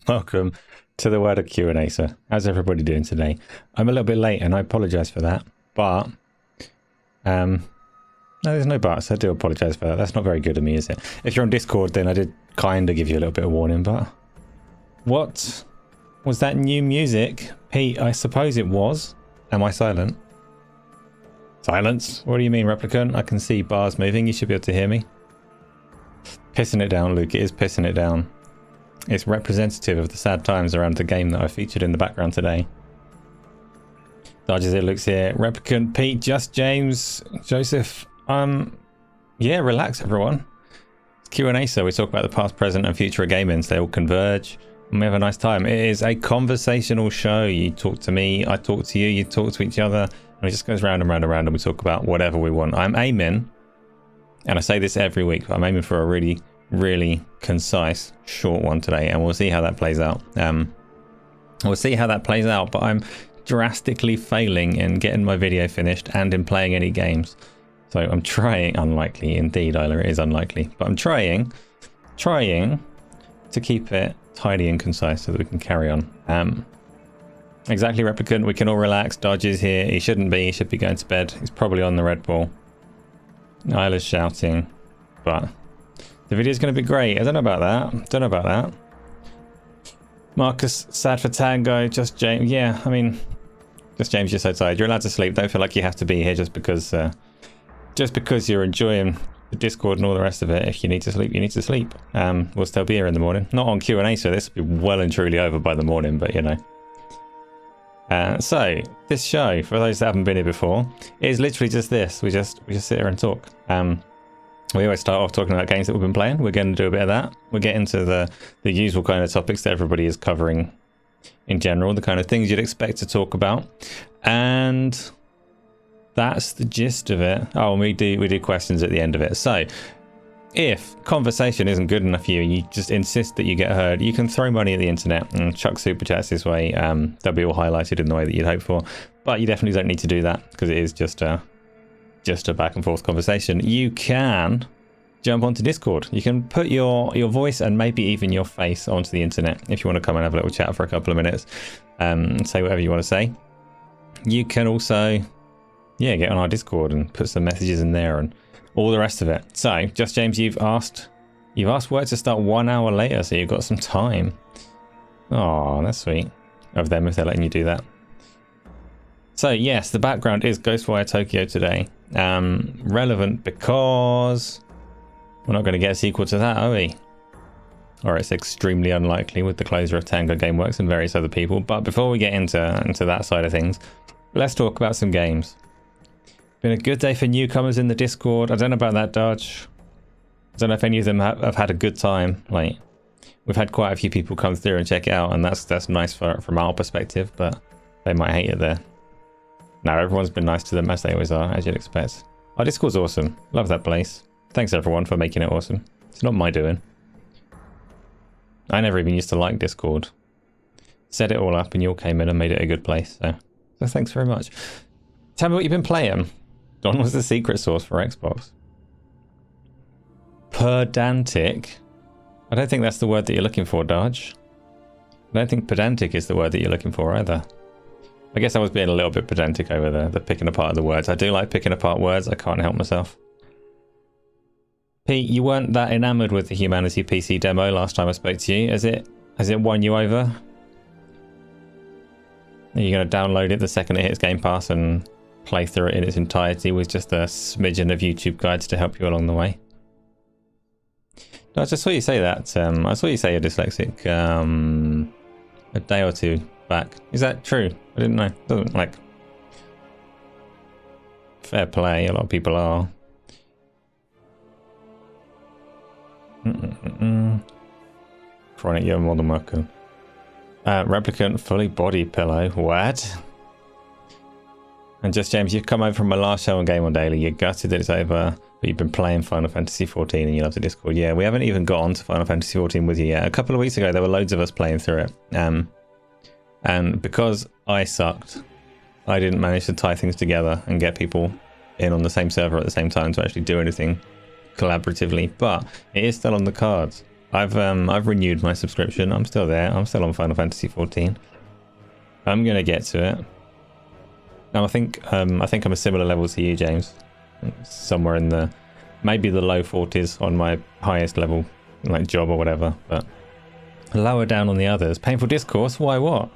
Welcome to the world of Q&Asa. How's everybody doing today? I'm a little bit late and I apologise for that, but no, there's no buts. I do apologise for that. That's not very good of me, is it? If you're on Discord, then I did kind of give you a little bit of warning, but what was that new music? Pete, I suppose it was. Am I silent? Silence? What do you mean, Replicant? I can see bars moving. You should be able to hear me. Pissing it down, Luke. It is pissing it down. It's representative of the sad times around the game that I featured in the background today. Dodges here, Luke's here. Replicant, Pete, Just James, Joseph. Yeah, relax, everyone. It's Q&Asa. We talk about the past, present, and future of gaming. So they all converge, and we have a nice time. It is a conversational show. You talk to me, I talk to you, you talk to each other, and it just goes round and round and round, and we talk about whatever we want. I'm aiming, and I say this every week, but I'm aiming for a really concise short one today, and we'll see how that plays out. We'll see how that plays out, but I'm drastically failing in getting my video finished and in playing any games. So I'm trying, unlikely indeed, Isla, it is unlikely, but I'm trying to keep it tidy and concise so that we can carry on. Exactly, Replicant, we can all relax. Dodge is here. He shouldn't be. He should be going to bed. He's probably on the Red Bull. Isla's shouting, but the video's going to be great. I don't know about that. Marcus, sad for Tango. Just James. Yeah, I mean, just James, you're so tired. You're allowed to sleep. Don't feel like you have to be here just because you're enjoying the Discord and all the rest of it. If you need to sleep, you need to sleep. We'll still be here in the morning. Not on Q&A, so this will be well and truly over by the morning, but you know. So this show, for those that haven't been here before, is literally just this. We just sit here and talk. We always start off talking about games that we've been playing. We're going to do a bit of that. We'll get into the usual kind of topics that everybody is covering in general, the kind of things you'd expect to talk about. And that's the gist of it. Oh, and we do questions at the end of it. So if conversation isn't good enough for you and you just insist that you get heard, you can throw money at the internet and chuck super chats this way. They'll be all highlighted in the way that you'd hope for. But you definitely don't need to do that because it is just a back and forth conversation. You can jump onto Discord. You can put your voice and maybe even your face onto the internet if you want to come and have a little chat for a couple of minutes and say whatever you want to say. You can also get on our Discord and put some messages in there and all the rest of it. So Just James, you've asked where to start 1 hour later, so you've got some time. Oh, that's sweet of them if they're letting you do that. So yes, the background is Ghostwire Tokyo today. Relevant because we're not going to get a sequel to that, are we? Or it's extremely unlikely with the closure of Tango Gameworks and various other people. But before we get into that side of things, let's talk about some games. Been a good day for newcomers in the Discord. I don't know about that, Dodge. I don't know if any of them have had a good time. Like, we've had quite a few people come through and check it out, and that's nice from our perspective, but they might hate it there. No, everyone's been nice to them, as they always are, as you'd expect. Our Discord's awesome. Love that place. Thanks, everyone, for making it awesome. It's not my doing. I never even used to like Discord. Set it all up, and you all came in and made it a good place. So thanks very much. Tell me what you've been playing. Don was the secret source for Xbox. Pedantic? I don't think that's the word that you're looking for, Dodge. I don't think pedantic is the word that you're looking for either. I guess I was being a little bit pedantic over the picking apart of the words. I do like picking apart words. I can't help myself. Pete, you weren't that enamored with the Humanity PC demo last time I spoke to you. Has it won you over? Are you going to download it the second it hits Game Pass and play through it in its entirety with just a smidgen of YouTube guides to help you along the way? No, I just saw you say that. I saw you say you're dyslexic a day or two back. Is that true? I didn't know. Doesn't like fair play. A lot of people are. Chronic, you're more than welcome. Replicant fully body pillow. What? And Just James, you've come over from my last show on Game On Daily. You're gutted that it's over, but you've been playing Final Fantasy 14 and you love the Discord. Yeah, we haven't even got on to Final Fantasy 14 with you yet. A couple of weeks ago, there were loads of us playing through it. And because I sucked, I didn't manage to tie things together and get people in on the same server at the same time to actually do anything collaboratively. But it is still on the cards. I've renewed my subscription. I'm still there. I'm still on Final Fantasy 14. I'm gonna get to it. Now I think I'm a similar level to you, James. Somewhere in the maybe the low 40s on my highest level, like job or whatever, but lower down on the others. Painful discourse. Why what?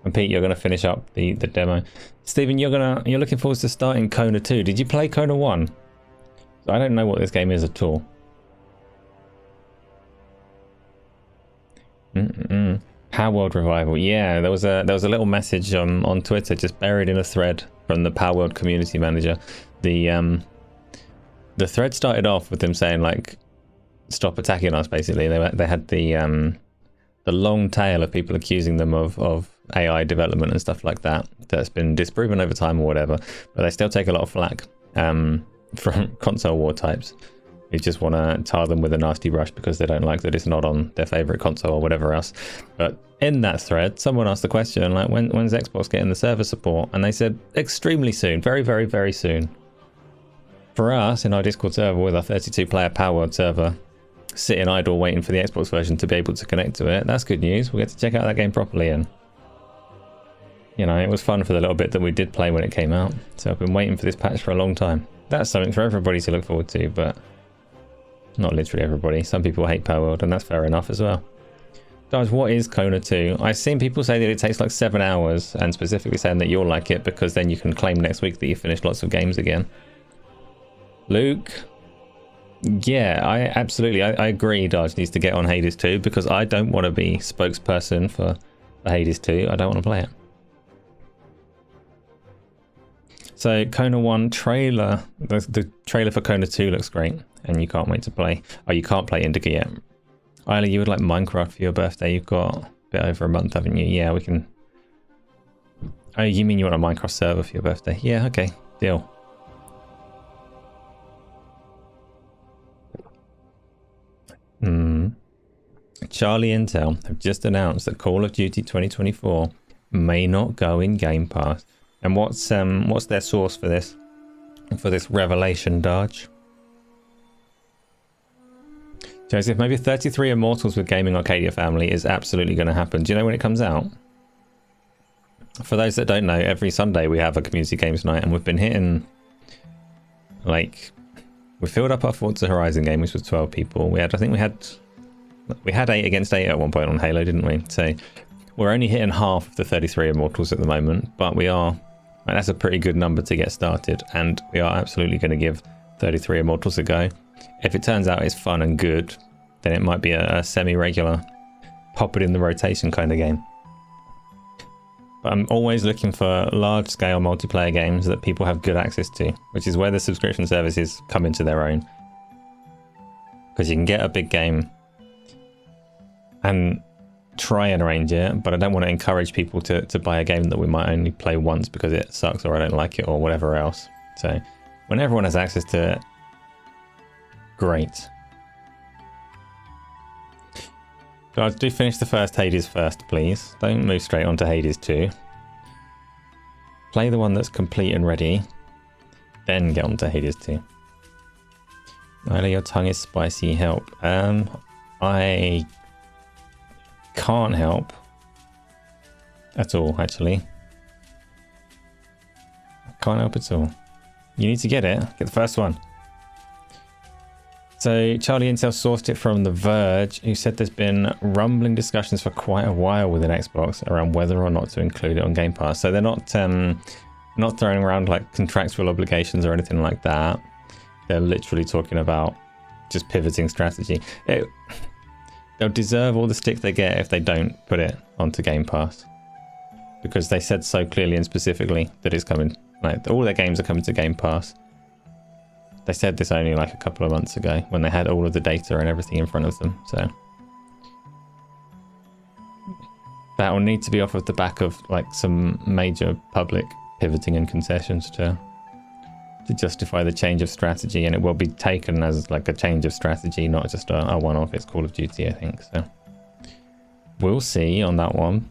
And Pete, you're gonna finish up the demo. Stephen, you're looking forward to starting Kona 2. Did you play Kona 1? I don't know what this game is at all. Power World Revival. Yeah, there was a little message on Twitter just buried in a thread from the Power World community manager. The thread started off with them saying like, "Stop attacking us." Basically, they had the long tail of people accusing them of AI development and stuff like that that's been disproven over time or whatever, but they still take a lot of flack from console war types who just want to tar them with a nasty brush because they don't like that it's not on their favorite console or whatever else. But in that thread, someone asked the question like, when's Xbox getting the server support? And they said extremely soon, very, very, very soon. For us in our Discord server with our 32 player Power World server sitting idle waiting for the Xbox version to be able to connect to it, that's good news. We'll get to check out that game properly, and you know, it was fun for the little bit that we did play when it came out. So I've been waiting for this patch for a long time. That's something for everybody to look forward to, but not literally everybody. Some people hate Power World, and that's fair enough as well. Guys, what is Kona 2? I've seen people say that it takes like 7 hours, and specifically saying that you'll like it because then you can claim next week that you finished lots of games again. Luke? Yeah, I agree Dodge needs to get on Hades 2 because I don't want to be spokesperson for Hades 2. I don't want to play it. So Kona 1 trailer, the trailer for Kona 2 looks great and you can't wait to play. Oh, you can't play Indica yet. Isla, you would like Minecraft for your birthday. You've got a bit over a month, haven't you? Yeah, we can. Oh, you mean you want a Minecraft server for your birthday? Yeah, okay, deal. Charlie Intel have just announced that Call of Duty 2024 may not go in Game Pass. And what's their source for this revelation, Dodge? Joseph, maybe 33 Immortals with Gaming Arcadia family is absolutely going to happen. Do you know when it comes out? For those that don't know, every Sunday we have a community games night, and we've been hitting, like, we filled up our Forza Horizon game, which was 12 people. I think we had 8 against 8 at one point on Halo, didn't we? So we're only hitting half of the 33 Immortals at the moment, but we are, and that's a pretty good number to get started, and we are absolutely going to give 33 Immortals a go. If it turns out it's fun and good, then it might be a semi-regular, pop it in the rotation kind of game. But I'm always looking for large-scale multiplayer games that people have good access to, which is where the subscription services come into their own. Because you can get a big game and try and arrange it, but I don't want to encourage people to buy a game that we might only play once because it sucks or I don't like it or whatever else. So when everyone has access to it, great. Guys, do finish the first Hades first, please. Don't move straight onto Hades 2. Play the one that's complete and ready, then get onto Hades 2. Nyla, your tongue is spicy. Help. I can't help at all, actually. I can't help at all. You need to get it. Get the first one. So Charlie Intel sourced it from The Verge, who said there's been rumbling discussions for quite a while within Xbox around whether or not to include it on Game Pass. So they're not throwing around like contractual obligations or anything like that. They're literally talking about just pivoting strategy. They'll deserve all the stick they get if they don't put it onto Game Pass, because they said so clearly and specifically that it's coming. Like all their games are coming to Game Pass. They said this only like a couple of months ago when they had all of the data and everything in front of them. So that will need to be off of the back of like some major public pivoting and concessions to justify the change of strategy, and it will be taken as like a change of strategy, not just a one-off. It's Call of Duty, I think. So we'll see on that one.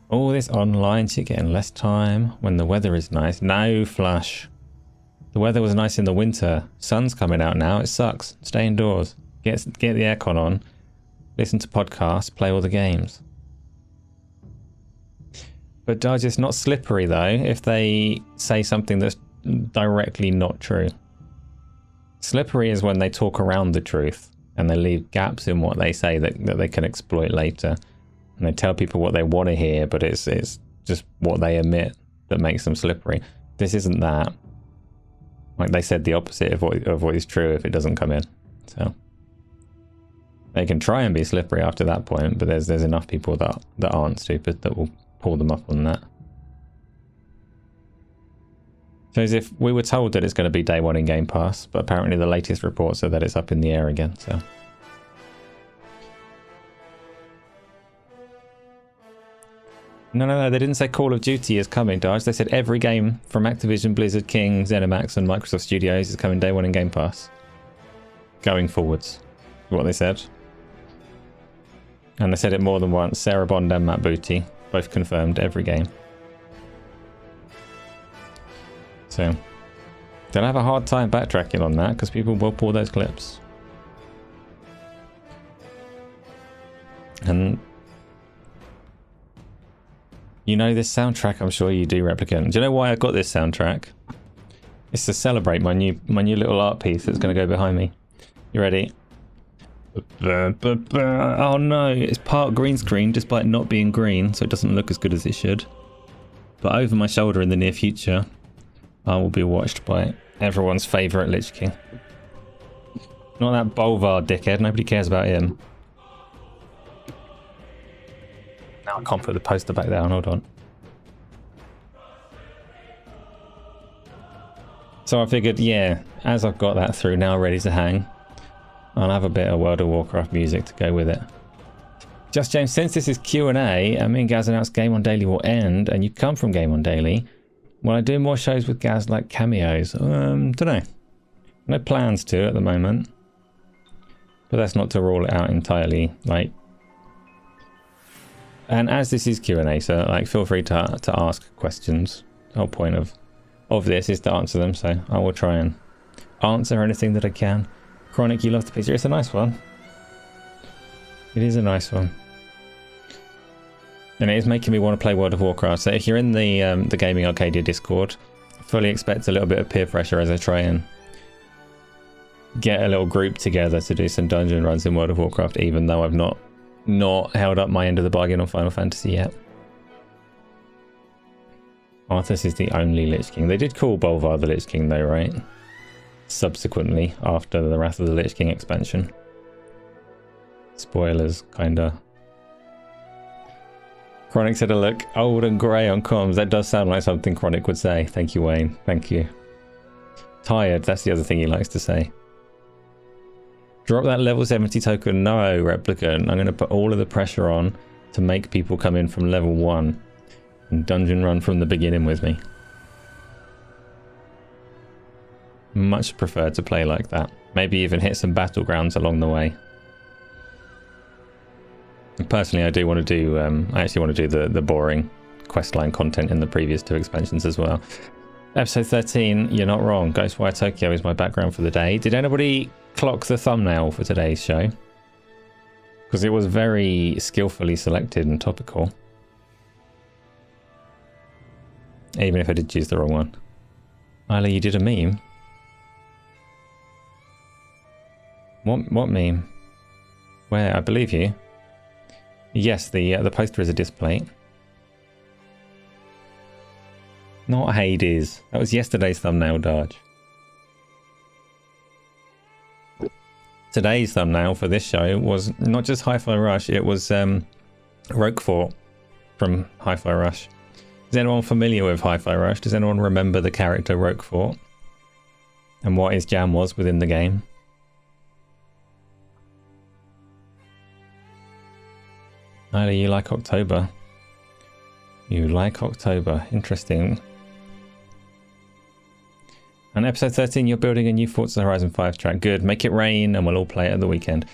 All this online shit getting less time when the weather is nice. No, Flush. The weather was nice in the winter. Sun's coming out now. It sucks. Stay indoors. Get the aircon on. Listen to podcasts. Play all the games. But Dodge, it's not slippery though if they say something that's directly not true. Slippery is when they talk around the truth and they leave gaps in what they say that they can exploit later. And they tell people what they want to hear, but it's just what they emit that makes them slippery. This isn't that. Like they said the opposite of what is true if it doesn't come in. So they can try and be slippery after that point, but there's enough people that aren't stupid that will pull them up on that. So as if we were told that it's going to be day one in Game Pass, but apparently the latest reports are that it's up in the air again, so. No, they didn't say Call of Duty is coming, Dodge. They said every game from Activision, Blizzard, King, ZeniMax and Microsoft Studios is coming day one in Game Pass. Going forwards, is what they said. And they said it more than once. Sarah Bond and Matt Booty both confirmed every game. So, don't have a hard time backtracking on that because people will pull those clips. And you know this soundtrack, I'm sure you do, Replicant. Do you know why I got this soundtrack? It's to celebrate my new little art piece that's going to go behind me. You ready? Oh no, it's part green screen despite not being green, so it doesn't look as good as it should. But over my shoulder in the near future, I will be watched by everyone's favourite Lich King. Not that Bolvar dickhead, nobody cares about him. Now I can't put the poster back down, hold on. So I figured, yeah, as I've got that through now ready to hang, I'll have a bit of World of Warcraft music to go with it. Just James, since this is Q&A, and me and Gaz announced Game On Daily will end, and you come from Game On Daily, will I do more shows with Gaz like cameos? Dunno. No plans to at the moment. But that's not to rule it out entirely, like. And as this is Q&A, so like feel free to ask questions. The whole point of this is to answer them, so I will try and answer anything that I can. Chronic, you love the pizza. It's a nice one. It is a nice one. And it is making me want to play World of Warcraft. So if you're in the Gaming Arcadia Discord, fully expect a little bit of peer pressure as I try and get a little group together to do some dungeon runs in World of Warcraft, even though I've not held up my end of the bargain on Final Fantasy yet. Arthas is the only Lich King. They did call Bolvar the Lich King though, right? Subsequently, after the Wrath of the Lich King expansion. Spoilers, kinda. Chronic said, look old and grey on comms. That does sound like something Chronic would say. Thank you, Wayne. Thank you. Tired, that's the other thing he likes to say. Drop that level 70 token. No, Replicant. I'm going to put all of the pressure on to make people come in from level 1 and dungeon run from the beginning with me. Much prefer to play like that. Maybe even hit some battlegrounds along the way. And personally, I do want to do. I actually want to do the boring questline content in the previous 2 expansions as well. Episode 13. You're not wrong. Ghostwire Tokyo is my background for the day. Did anybody clock the thumbnail for today's show? Because it was very skillfully selected and topical. Even if I did choose the wrong one. Isla, you did a meme. What meme? Where? I believe you. Yes, the poster is a display. Not Hades. That was yesterday's thumbnail, Darge. Today's thumbnail for this show was not just Hi-Fi Rush, it was Roquefort from Hi-Fi Rush. Is anyone familiar with Hi-Fi Rush? Does anyone remember the character Roquefort? And what his jam was within the game? Either you like October. You like October. Interesting. And episode 13, you're building a new Forza Horizon 5 track. Good. Make it rain and we'll all play it at the weekend.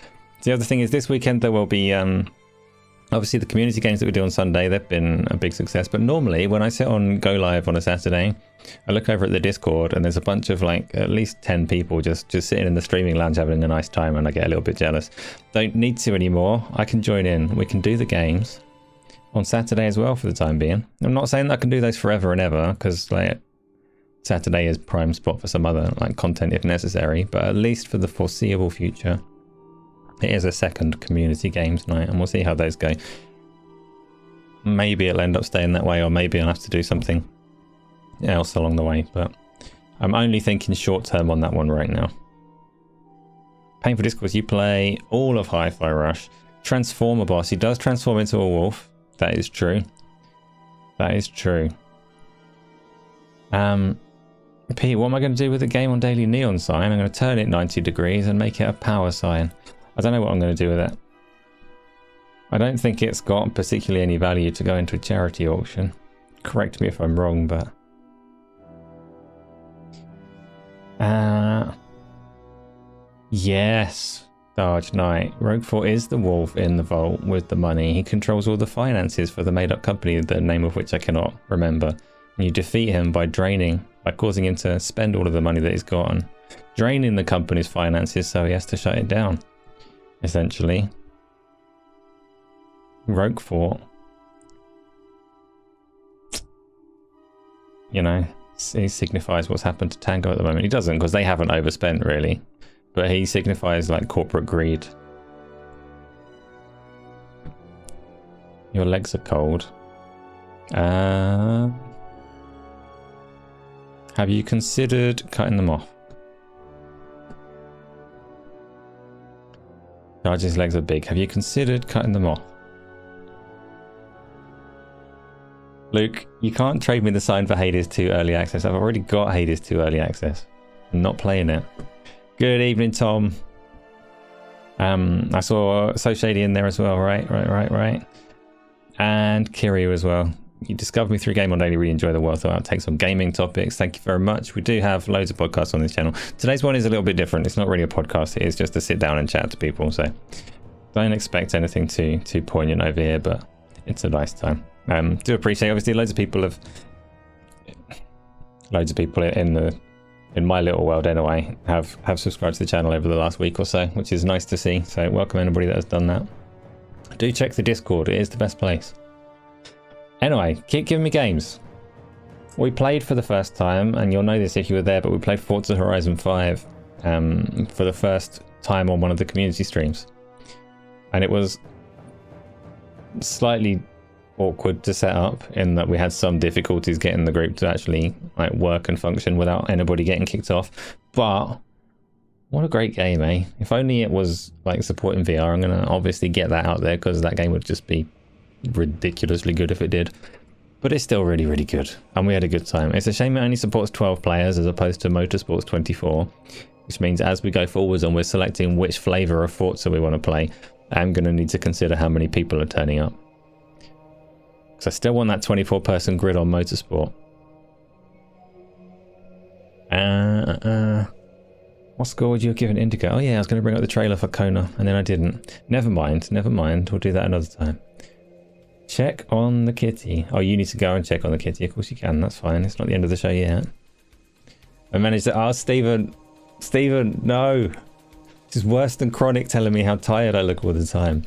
The other thing is this weekend there will be Obviously, the community games that we do on Sunday, they've been a big success. But normally, when I sit on Go Live on a Saturday, I look over at the Discord and there's a bunch of like at least 10 people just sitting in the streaming lounge having a nice time, and I get a little bit jealous. Don't need to anymore. I can join in. We can do the games on Saturday as well for the time being. I'm not saying that I can do those forever and ever, because like Saturday is prime spot for some other like content if necessary, but at least for the foreseeable future, it is a second community games night, and we'll see how those go. Maybe it'll end up staying that way, or maybe I'll have to do something else along the way, but I'm only thinking short term on that one right now. Painful Discourse, you play all of Hi-Fi Rush. Transformer boss, he does transform into a wolf. That is true. That is true. Pete, what am I going to do with the game on daily neon sign? I'm going to turn it 90 degrees and make it a power sign. I don't know what I'm going to do with it. I don't think it's got particularly any value to go into a charity auction. Correct me if I'm wrong, but... yes. Darge Knight. Roquefort is the wolf in the vault with the money. He controls all the finances for the made-up company, the name of which I cannot remember. And you defeat him by causing him to spend all of the money that he's got on draining the company's finances, so he has to shut it down. Essentially, Roquefort, you know, he signifies what's happened to Tango at the moment. He doesn't, because they haven't overspent really, but he signifies like corporate greed. Your legs are cold. Have you considered cutting them off? Darge's legs are big. Have you considered cutting them off? Luke, you can't trade me the sign for Hades 2 Early Access. I've already got Hades 2 Early Access. I'm not playing it. Good evening, Tom. I saw So Shady in there as well. Right. And Kiryu as well. You discovered me through Game on Daily. Really enjoy the world of outtakes on gaming topics. Thank you very much. We do have loads of podcasts on this channel. Today's one is a little bit different. It's not really a podcast. It is just to sit down and chat to people. So don't expect anything too poignant over here, but it's a nice time. Do appreciate, obviously, loads of people in my little world anyway have subscribed to the channel over the last week or so, which is nice to see. So welcome anybody that has done that. Do check the Discord. It is the best place. Anyway, keep giving me games. We played for the first time, and you'll know this if you were there, but we played Forza Horizon 5 for the first time on one of the community streams. And it was slightly awkward to set up in that we had some difficulties getting the group to actually like work and function without anybody getting kicked off. But what a great game, eh? If only it was like supporting VR. I'm going to obviously get that out there, because that game would just be ridiculously good if it did, but it's still really, really good, and we had a good time. It's a shame it only supports 12 players as opposed to Motorsports 24, which means as we go forwards and we're selecting which flavor of Forza we want to play, I'm going to need to consider how many people are turning up, because I still want that 24-person grid on Motorsport. What score would you have given Indica? Oh yeah, I was going to bring up the trailer for Kona and then I didn't. Never mind, we'll do that another time. Check on the kitty. Oh, you need to go and check on the kitty. Of course you can, that's fine. It's not the end of the show yet. I managed to... Oh, Stephen, no. This is worse than Chronic telling me how tired I look all the time.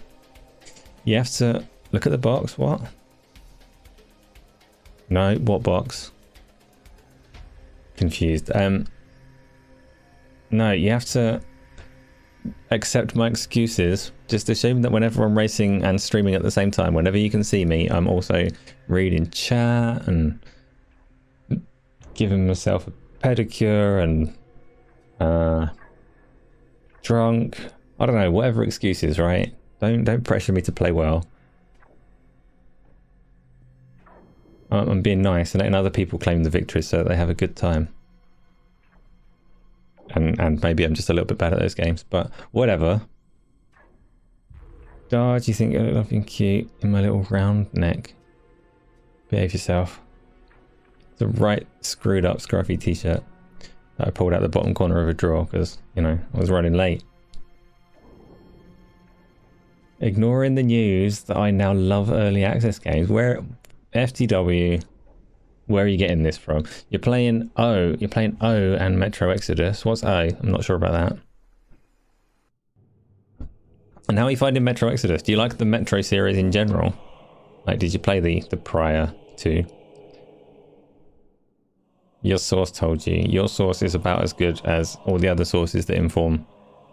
You have to... Look at the box, what? No, what box? Confused. No, you have to accept my excuses. Just assume that whenever I'm racing and streaming at the same time, whenever you can see me, I'm also reading chat and giving myself a pedicure and drunk. I don't know, whatever excuses, right? Don't pressure me to play well. I'm being nice and letting other people claim the victory so that they have a good time. And maybe I'm just a little bit bad at those games, but whatever. Do you think you're looking cute in my little round neck? Behave yourself. It's a right screwed up scruffy t-shirt that I pulled out the bottom corner of a drawer because, you know, I was running late. Ignoring the news that I now love early access games. Where FTW, where are you getting this from? You're playing O and Metro Exodus. What's O? I'm not sure about that. And how are you finding Metro Exodus? Do you like the Metro series in general? Like, did you play the prior to? Your source told you. Your source is about as good as all the other sources that inform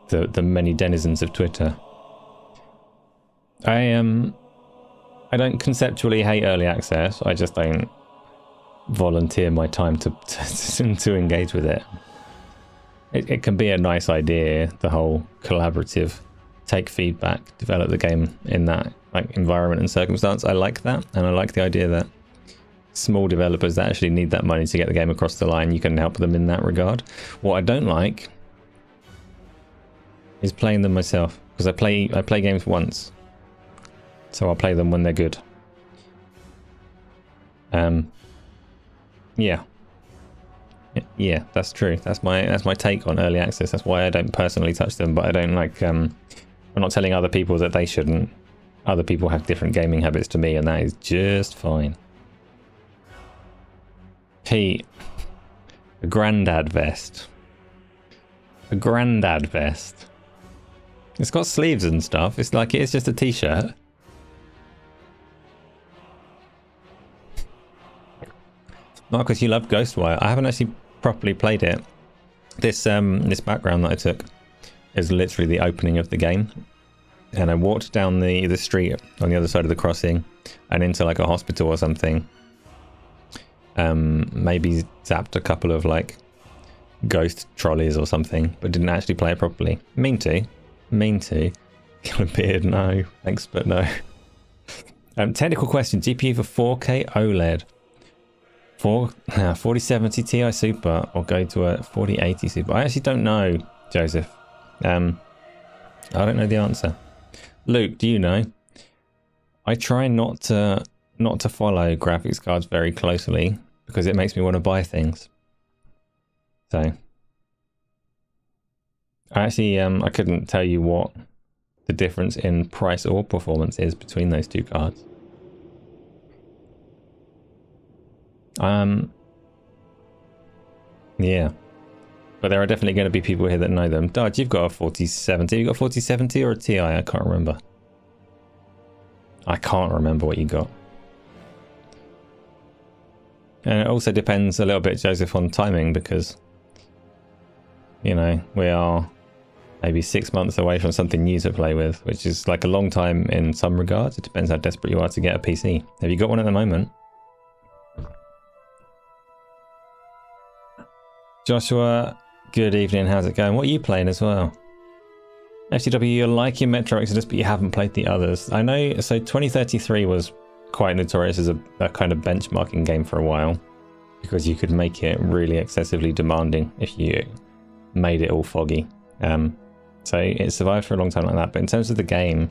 the many denizens of Twitter. I don't conceptually hate early access. I just don't volunteer my time to engage with it. It can be a nice idea, the whole collaborative, take feedback, develop the game in that like environment and circumstance. I like that, and I like the idea that small developers that actually need that money to get the game across the line, you can help them in that regard. What I don't like is playing them myself, because I play games once, so I'll play them when they're good. Yeah, that's true. That's my take on early access. That's why I don't personally touch them, but I don't like I'm not telling other people that they shouldn't. Other people have different gaming habits to me, and that is just fine. Pete, a granddad vest. A granddad vest. It's got sleeves and stuff. It's like it's just a t-shirt. Marcus, you love Ghostwire. I haven't actually properly played it. This background that I took is literally the opening of the game, and I walked down the street on the other side of the crossing and into like a hospital or something. Maybe zapped a couple of like ghost trolleys or something, but didn't actually play it properly. Mean to. Kill a beard, no. Thanks, but no. Technical question: GPU for 4K OLED. 4070 Ti Super or go to a 4080 Super? I actually don't know, Joseph. I don't know the answer. Luke, do you know? I try not to follow graphics cards very closely because it makes me want to buy things. So I actually I couldn't tell you what the difference in price or performance is between those two cards. Yeah, but there are definitely going to be people here that know them. Dad, you've got a 4070. You got a 4070 or a Ti? I can't remember. I can't remember what you got. And it also depends a little bit, Joseph, on timing, because you know we are maybe 6 months away from something new to play with, which is like a long time in some regards. It depends how desperate you are to get a PC. Have you got one at the moment? Joshua, good evening. How's it going? What are you playing as well? FTW, you're liking Metro Exodus, but you haven't played the others. I know, so 2033 was quite notorious as a kind of benchmarking game for a while, because you could make it really excessively demanding if you made it all foggy. So it survived for a long time like that. But in terms of the game,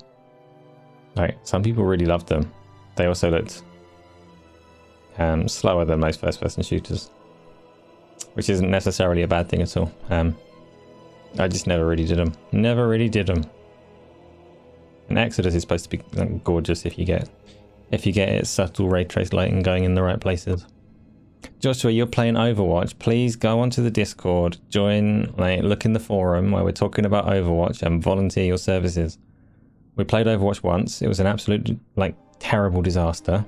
like some people really loved them. They also looked slower than most first-person shooters, which isn't necessarily a bad thing at all. I just never really did them. Never really did them. And Exodus is supposed to be gorgeous if you get its subtle ray trace lighting going in the right places. Joshua, you're playing Overwatch. Please go onto the Discord, join, look in the forum where we're talking about Overwatch and volunteer your services. We played Overwatch once. It was an absolute terrible disaster.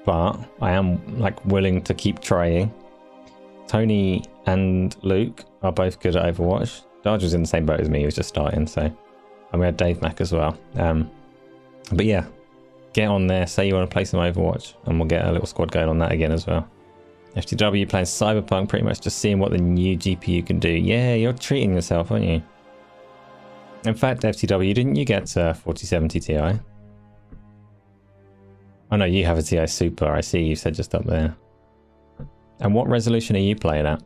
But I am willing to keep trying. Tony and Luke are both good at Overwatch. Darge was in the same boat as me. He was just starting, so. And we had Dave Mack as well. But yeah, get on there. Say you want to play some Overwatch, and we'll get a little squad going on that again as well. FTW playing Cyberpunk, pretty much just seeing what the new GPU can do. Yeah, you're treating yourself, aren't you? In fact, FTW, didn't you get a 4070 Ti? Oh no, you have a Ti Super. I see you said just up there. And what resolution are you playing at?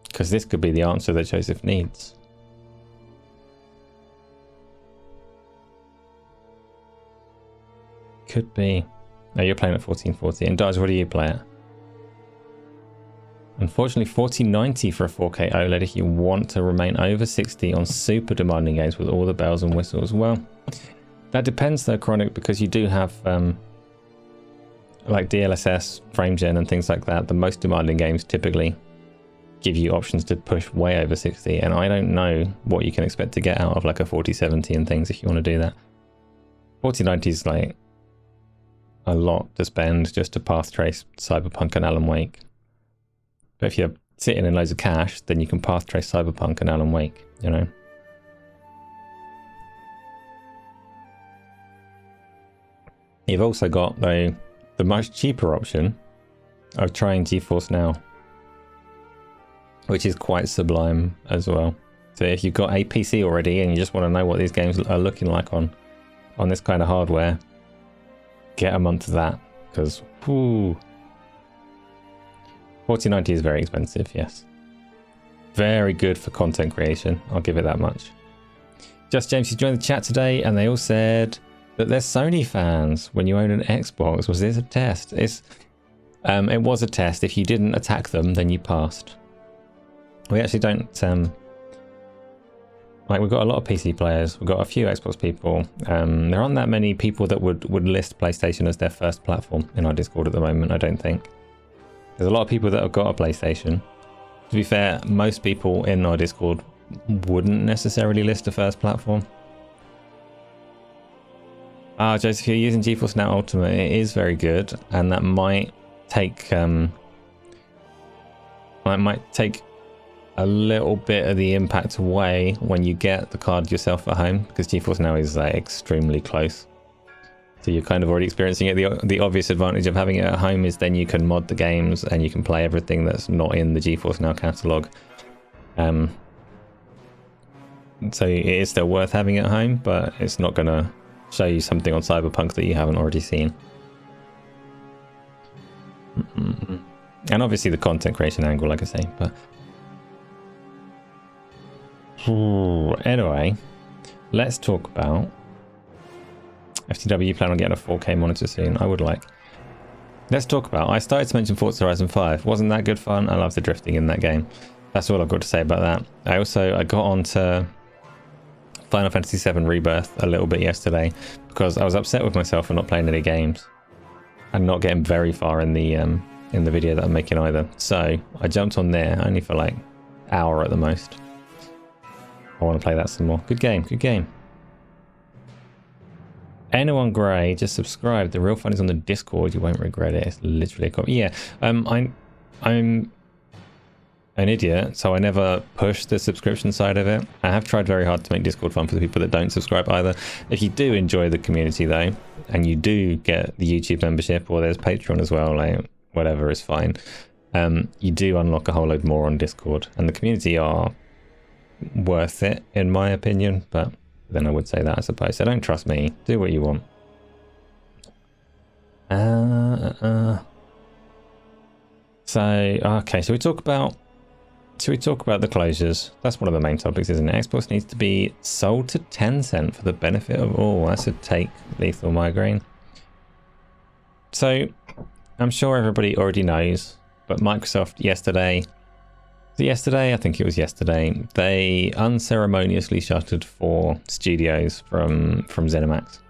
Because this could be the answer that Joseph needs. Could be. No, you're playing at 1440. And Dodge, what do you play at? Unfortunately, 4090 for a 4K OLED if you want to remain over 60 on super demanding games with all the bells and whistles. Well, That depends though, Chronic, because you do have like DLSS, frame gen and things like that. The most demanding games typically give you options to push way over 60, and I don't know what you can expect to get out of like a 4070 and things if you want to do that. 4090 is like a lot to spend just to path trace Cyberpunk and Alan Wake. But if you're sitting in loads of cash, then you can path trace Cyberpunk and Alan Wake, you know. You've also got though the much cheaper option of trying GeForce Now, which is quite sublime as well. So if you've got a PC already and you just want to know what these games are looking like on this kind of hardware, get a month of that, because 4090 is very expensive, yes. Very good for content creation, I'll give it that much. Just James, you joined the chat today and they all said that they're Sony fans when you own an Xbox. Was this a test? It was a test. If you didn't attack them, then you passed. We actually don't... like, we've got a lot of PC players. We've got a few Xbox people. There aren't that many people that would list PlayStation as their first platform in our Discord at the moment, I don't think. There's a lot of people that have got a PlayStation. To be fair, most people in our Discord wouldn't necessarily list a first platform. Joseph, you're using GeForce Now Ultimate. It is very good, and that might take a little bit of the impact away when you get the card yourself at home, because GeForce Now is extremely close. So you're kind of already experiencing it. The obvious advantage of having it at home is then you can mod the games and you can play everything that's not in the GeForce Now catalog. So it is still worth having it at home, but it's not going to show you something on Cyberpunk that you haven't already seen. And obviously the content creation angle, like I say, but anyway, let's talk about FTW. You plan on getting a 4K monitor soon? I would like. Let's talk about, I started to mention Forza Horizon 5. Wasn't that good fun? I love the drifting in that game. That's all I've got to say about that. I got on to Final Fantasy VII Rebirth a little bit yesterday because I was upset with myself for not playing any games and not getting very far in the video that I'm making either. So I jumped on there only for like an hour at the most. I want to play that some more. Good game, good game. Anyone Grey, just subscribe. The real fun is on the Discord. You won't regret it. It's literally a copy. Yeah, I'm an idiot, so I never push the subscription side of it. I have tried very hard to make Discord fun for the people that don't subscribe either. If you do enjoy the community though, and you do get the YouTube membership, or there's Patreon as well, like whatever is fine, you do unlock a whole load more on Discord, and the community are worth it in my opinion, but then I would say that I suppose. So don't trust me, do what you want. So okay, so we talk about the closures. That's one of the main topics, isn't it? Xbox needs to be sold to Tencent for the benefit of all. That's a take, Lethal Migraine. So I'm sure everybody already knows, but Microsoft yesterday, I think it was yesterday, they unceremoniously shuttered 4 studios from ZeniMax.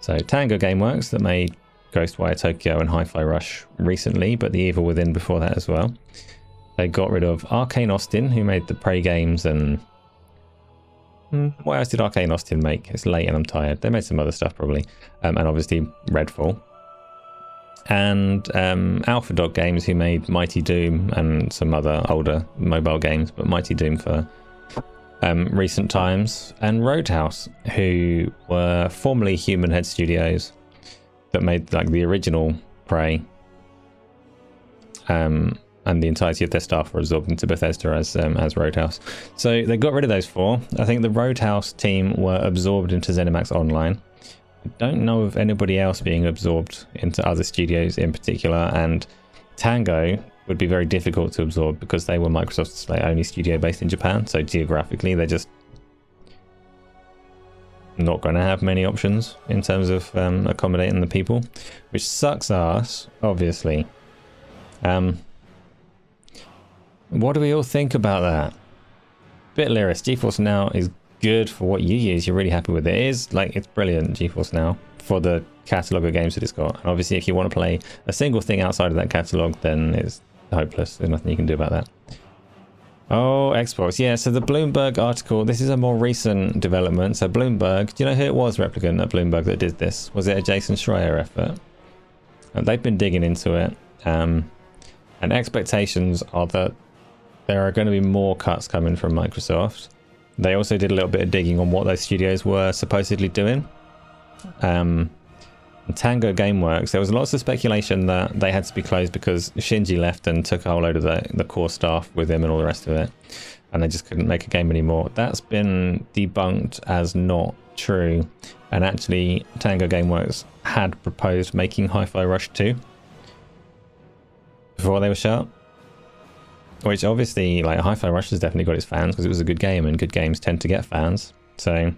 So Tango Gameworks, that made Ghostwire Tokyo and Hi-Fi Rush recently, but The Evil Within before that as well. They got rid of Arcane Austin, who made the Prey games, and what else did Arcane Austin make? It's late and I'm tired. They made some other stuff probably, and obviously Redfall. And Alpha Dog Games, who made Mighty Doom and some other older mobile games, but Mighty Doom for recent times. And Roadhouse, who were formerly Human Head Studios, that made like the original Prey, and the entirety of their staff were absorbed into Bethesda as Roadhouse. So they got rid of those 4. I think the Roadhouse team were absorbed into ZeniMax Online. I don't know of anybody else being absorbed into other studios in particular, and Tango would be very difficult to absorb because they were Microsoft's only studio based in Japan, so geographically they're just not going to have many options in terms of accommodating the people, which sucks ass, obviously. What do we all think about that? Bit Lyris, GeForce Now is good for what you use, you're really happy with it. It is like, it's brilliant, GeForce Now, for the catalogue of games that it's got. And obviously, if you want to play a single thing outside of that catalogue, then it's hopeless. There's nothing you can do about that. Oh, Xbox. Yeah, so the Bloomberg article, this is a more recent development. So Bloomberg, do you know who it was, Replicant, at Bloomberg, that did this? Was it a Jason Schreier effort? And they've been digging into it. And expectations are that there are going to be more cuts coming from Microsoft. They also did a little bit of digging on what those studios were supposedly doing. Tango Gameworks, there was lots of speculation that they had to be closed because Shinji left and took a whole load of the core staff with him and all the rest of it, and they just couldn't make a game anymore. That's been debunked as not true, and actually Tango Gameworks had proposed making Hi-Fi Rush 2 before they were shut, which obviously, like, Hi-Fi Rush has definitely got its fans because it was a good game, and good games tend to get fans, so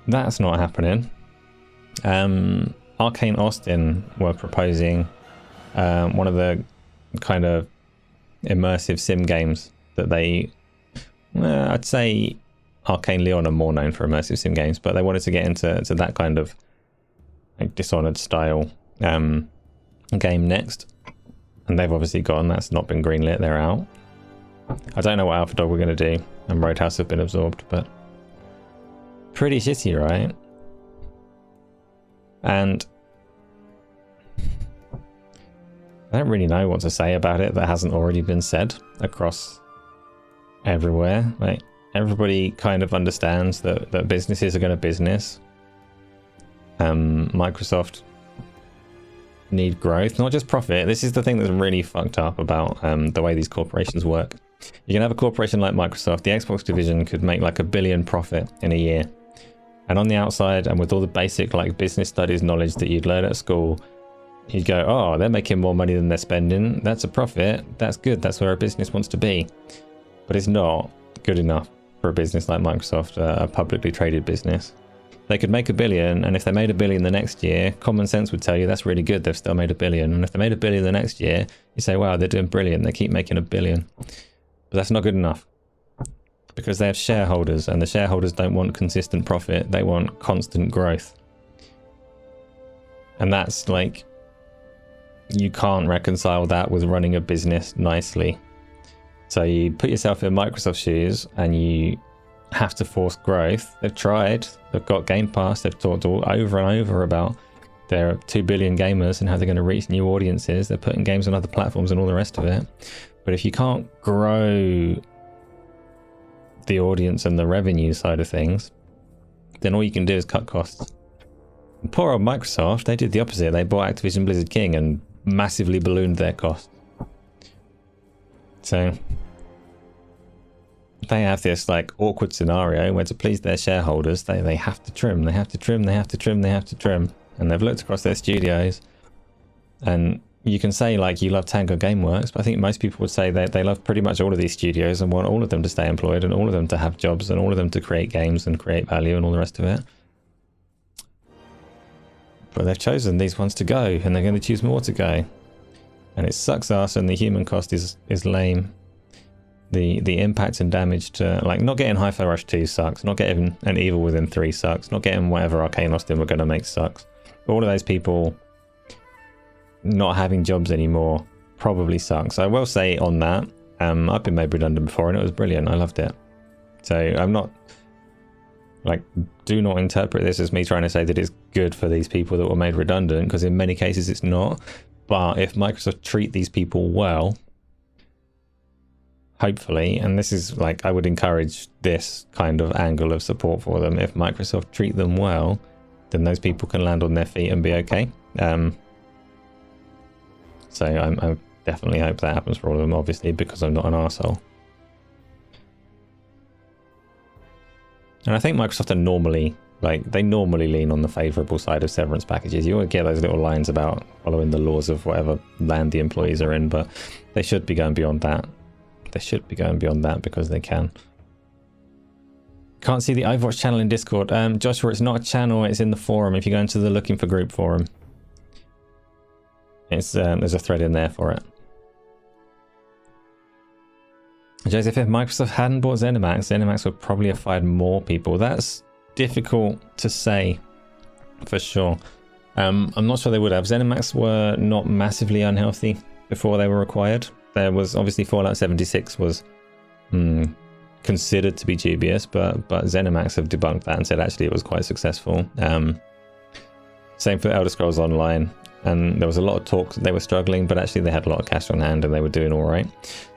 that's not happening. Arcane Austin were proposing one of the kind of immersive sim games that they, I'd say Arcane Leon are more known for immersive sim games, but they wanted to get into that kind of like Dishonored style game next, and they've obviously gone. That's not been greenlit. They're out. I don't know what Alpha Dog we're going to do, and Roadhouse have been absorbed, but pretty shitty, right? And I don't really know what to say about it that hasn't already been said across everywhere. Like, everybody kind of understands that businesses are going to business. Microsoft need growth, not just profit. This is the thing that's really fucked up about the way these corporations work. You can have a corporation like Microsoft, the Xbox division could make like $1 billion profit in a year. And on the outside, and with all the basic like business studies knowledge that you'd learn at school, you'd go, oh, they're making more money than they're spending. That's a profit. That's good. That's where a business wants to be. But it's not good enough for a business like Microsoft, a publicly traded business. They could make $1 billion, and if they made $1 billion the next year, common sense would tell you that's really good. They've still made $1 billion. And if they made $1 billion the next year, you say, wow, they're doing brilliant. They keep making $1 billion. But that's not good enough. Because they have shareholders, and the shareholders don't want consistent profit. They want constant growth. And that's like, you can't reconcile that with running a business nicely. So you put yourself in Microsoft's shoes and you have to force growth. They've tried. They've got Game Pass. They've talked all over and over about their 2 billion gamers and how they're going to reach new audiences. They're putting games on other platforms and all the rest of it. But if you can't grow the audience and the revenue side of things, then all you can do is cut costs. And poor old Microsoft, they did the opposite. They bought Activision Blizzard King and massively ballooned their costs. So they have this like awkward scenario where, to please their shareholders, they have to trim, they have to trim, they have to trim, they have to trim. And they've looked across their studios, and you can say like you love Tango Gameworks, but I think most people would say that they love pretty much all of these studios and want all of them to stay employed and all of them to have jobs and all of them to create games and create value and all the rest of it. But they've chosen these ones to go, and they're going to choose more to go. And it sucks ass, and the human cost is lame. The impact and damage to, like, not getting Hi-Fi Rush 2 sucks, not getting an Evil Within 3 sucks, not getting whatever Arcane Austin we're going to make sucks. But all of those people not having jobs anymore probably sucks. I will say on that, I've been made redundant before and it was brilliant. I loved it. So I'm not, like, do not interpret this as me trying to say that it's good for these people that were made redundant, because in many cases it's not. But if Microsoft treat these people well, hopefully, and this is like, I would encourage this kind of angle of support for them. If Microsoft treat them well, then those people can land on their feet and be okay. So I definitely hope that happens for all of them, obviously, because I'm not an arsehole. And I think Microsoft are normally, like, they normally lean on the favourable side of severance packages. You always get those little lines about following the laws of whatever land the employees are in, but they should be going beyond that. They should be going beyond that because they can. Can't see the Overwatch channel in Discord. Joshua, it's not a channel, it's in the forum. If you go into the Looking for Group forum, it's there's a thread in there for it. Joseph, if Microsoft hadn't bought ZeniMax, ZeniMax would probably have fired more people. That's difficult to say for sure. I'm not sure they would have. ZeniMax were not massively unhealthy before they were acquired. There was obviously Fallout 76 was considered to be dubious, but ZeniMax have debunked that and said actually it was quite successful. Same for Elder Scrolls Online, and there was a lot of talk that they were struggling, but actually they had a lot of cash on hand and they were doing all right.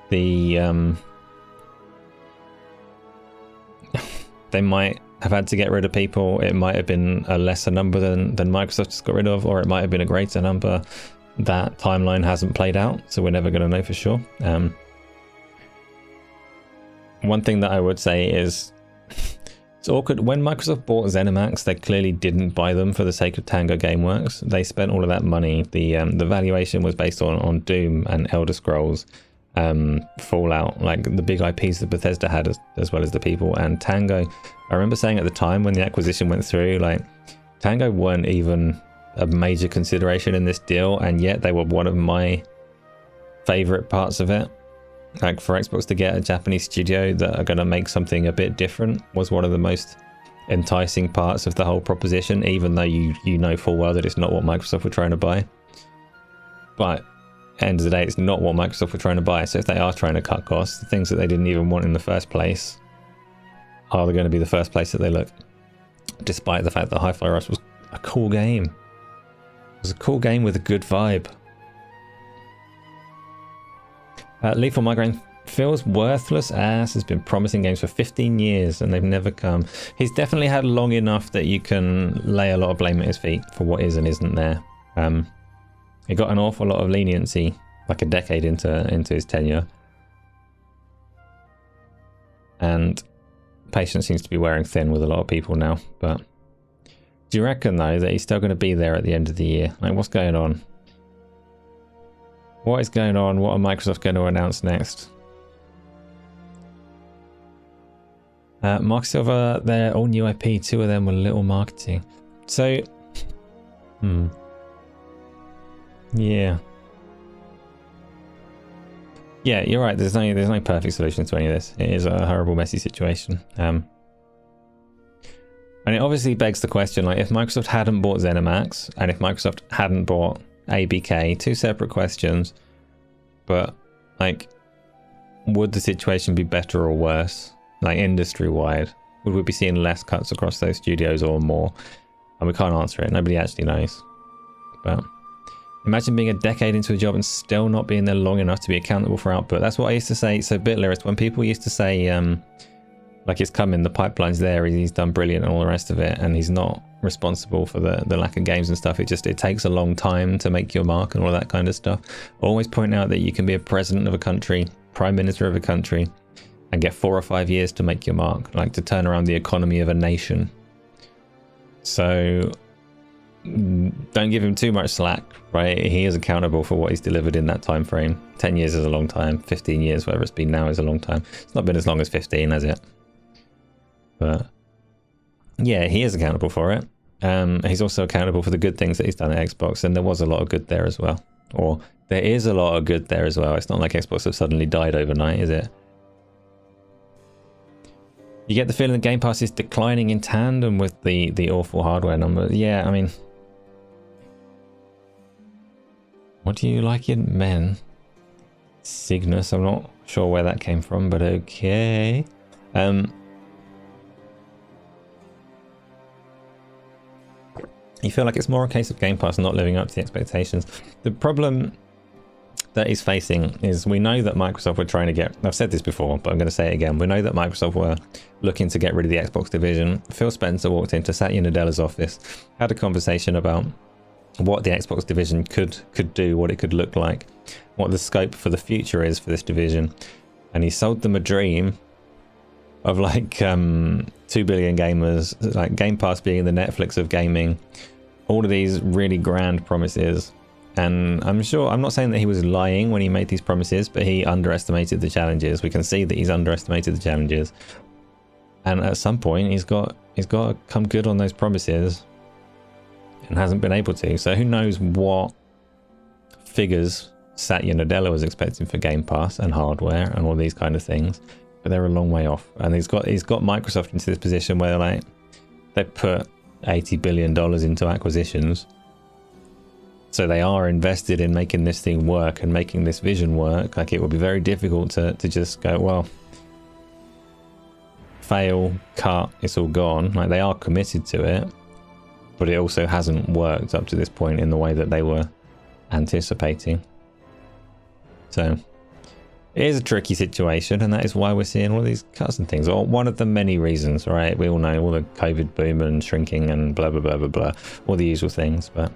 They might have had to get rid of people. It might have been a lesser number than Microsoft just got rid of, or it might have been a greater number. That timeline hasn't played out, so we're never going to know for sure. One thing that I would say is it's awkward. When Microsoft bought ZeniMax, they clearly didn't buy them for the sake of Tango Gameworks. They spent all of that money. The valuation was based on Doom and Elder Scrolls, Fallout, like the big IPs that Bethesda had, as well as the people. And Tango, I remember saying at the time when the acquisition went through, like Tango weren't even a major consideration in this deal, and yet they were one of my favorite parts of it. Like for Xbox to get a Japanese studio that are going to make something a bit different was one of the most enticing parts of the whole proposition, even though you know full well that it's not what Microsoft were trying to buy. But at the end of the day, it's not what Microsoft were trying to buy. So if they are trying to cut costs, the things that they didn't even want in the first place are going to be the first place that they look, despite the fact that Hi-Fi Rush was a cool game. It was a cool game with a good vibe. Lethal Migraine feels worthless ass has been promising games for 15 years and they've never come. He's definitely had long enough that you can lay a lot of blame at his feet for what is and isn't there. He got an awful lot of leniency like a decade into his tenure, and patience seems to be wearing thin with a lot of people now. But do you reckon though that he's still going to be there at the end of the year? Like, what's going on? What is going on? What are Microsoft going to announce next? Mark Silver, their all new IP, 2 of them were little marketing. So, yeah. Yeah, you're right. There's no perfect solution to any of this. It is a horrible, messy situation. And it obviously begs the question, like, if Microsoft hadn't bought ZeniMax, and if Microsoft hadn't bought ABK, two separate questions, but like, would the situation be better or worse, like industry wide? Would we be seeing less cuts across those studios or more? And we can't answer it. Nobody actually knows. But imagine being a decade into a job and still not being there long enough to be accountable for output. That's what I used to say. So Bitlist, when people used to say like, it's coming, the pipeline's there, he's done brilliant and all the rest of it, and he's not responsible for the lack of games and stuff. It takes a long time to make your mark and all that kind of stuff. Always point out that you can be a president of a country, prime minister of a country, and get 4 or 5 years to make your mark, like to turn around the economy of a nation. So don't give him too much slack, right? He is accountable for what he's delivered in that time frame. 10 years is a long time. 15 years, whatever it's been now, is a long time. It's not been as long as 15, has it? But yeah, he is accountable for it. He's also accountable for the good things that he's done at Xbox, and there was a lot of good there as well. Or there is a lot of good there as well. It's not like Xbox have suddenly died overnight, is it? You get the feeling that Game Pass is declining in tandem with the awful hardware numbers. Yeah, I mean, what do you like in men? Cygnus, I'm not sure where that came from, but okay. You feel like it's more a case of Game Pass not living up to the expectations. The problem that he's facing is, we know that Microsoft were trying to get, I've said this before, but I'm going to say it again. We know that Microsoft were looking to get rid of the Xbox division. Phil Spencer walked into Satya Nadella's office, had a conversation about what the Xbox division could do, what it could look like, what the scope for the future is for this division. And he sold them a dream of like 2 billion gamers, like Game Pass being the Netflix of gaming, all of these really grand promises. And I'm not saying that he was lying when he made these promises, but he underestimated the challenges. We can see that he's underestimated the challenges, and at some point he's got to come good on those promises, and hasn't been able to. So who knows what figures Satya Nadella was expecting for Game Pass and hardware and all these kind of things, but they're a long way off. And he's got Microsoft into this position where like they put $80 billion into acquisitions, so they are invested in making this thing work and making this vision work. Like, it would be very difficult to just go, well, fail, cut, it's all gone. Like, they are committed to it, but it also hasn't worked up to this point in the way that they were anticipating. So it is a tricky situation, and that is why we're seeing all these cuts and things, or one of the many reasons, right? We all know all the COVID boom and shrinking and blah blah blah blah blah, all the usual things. But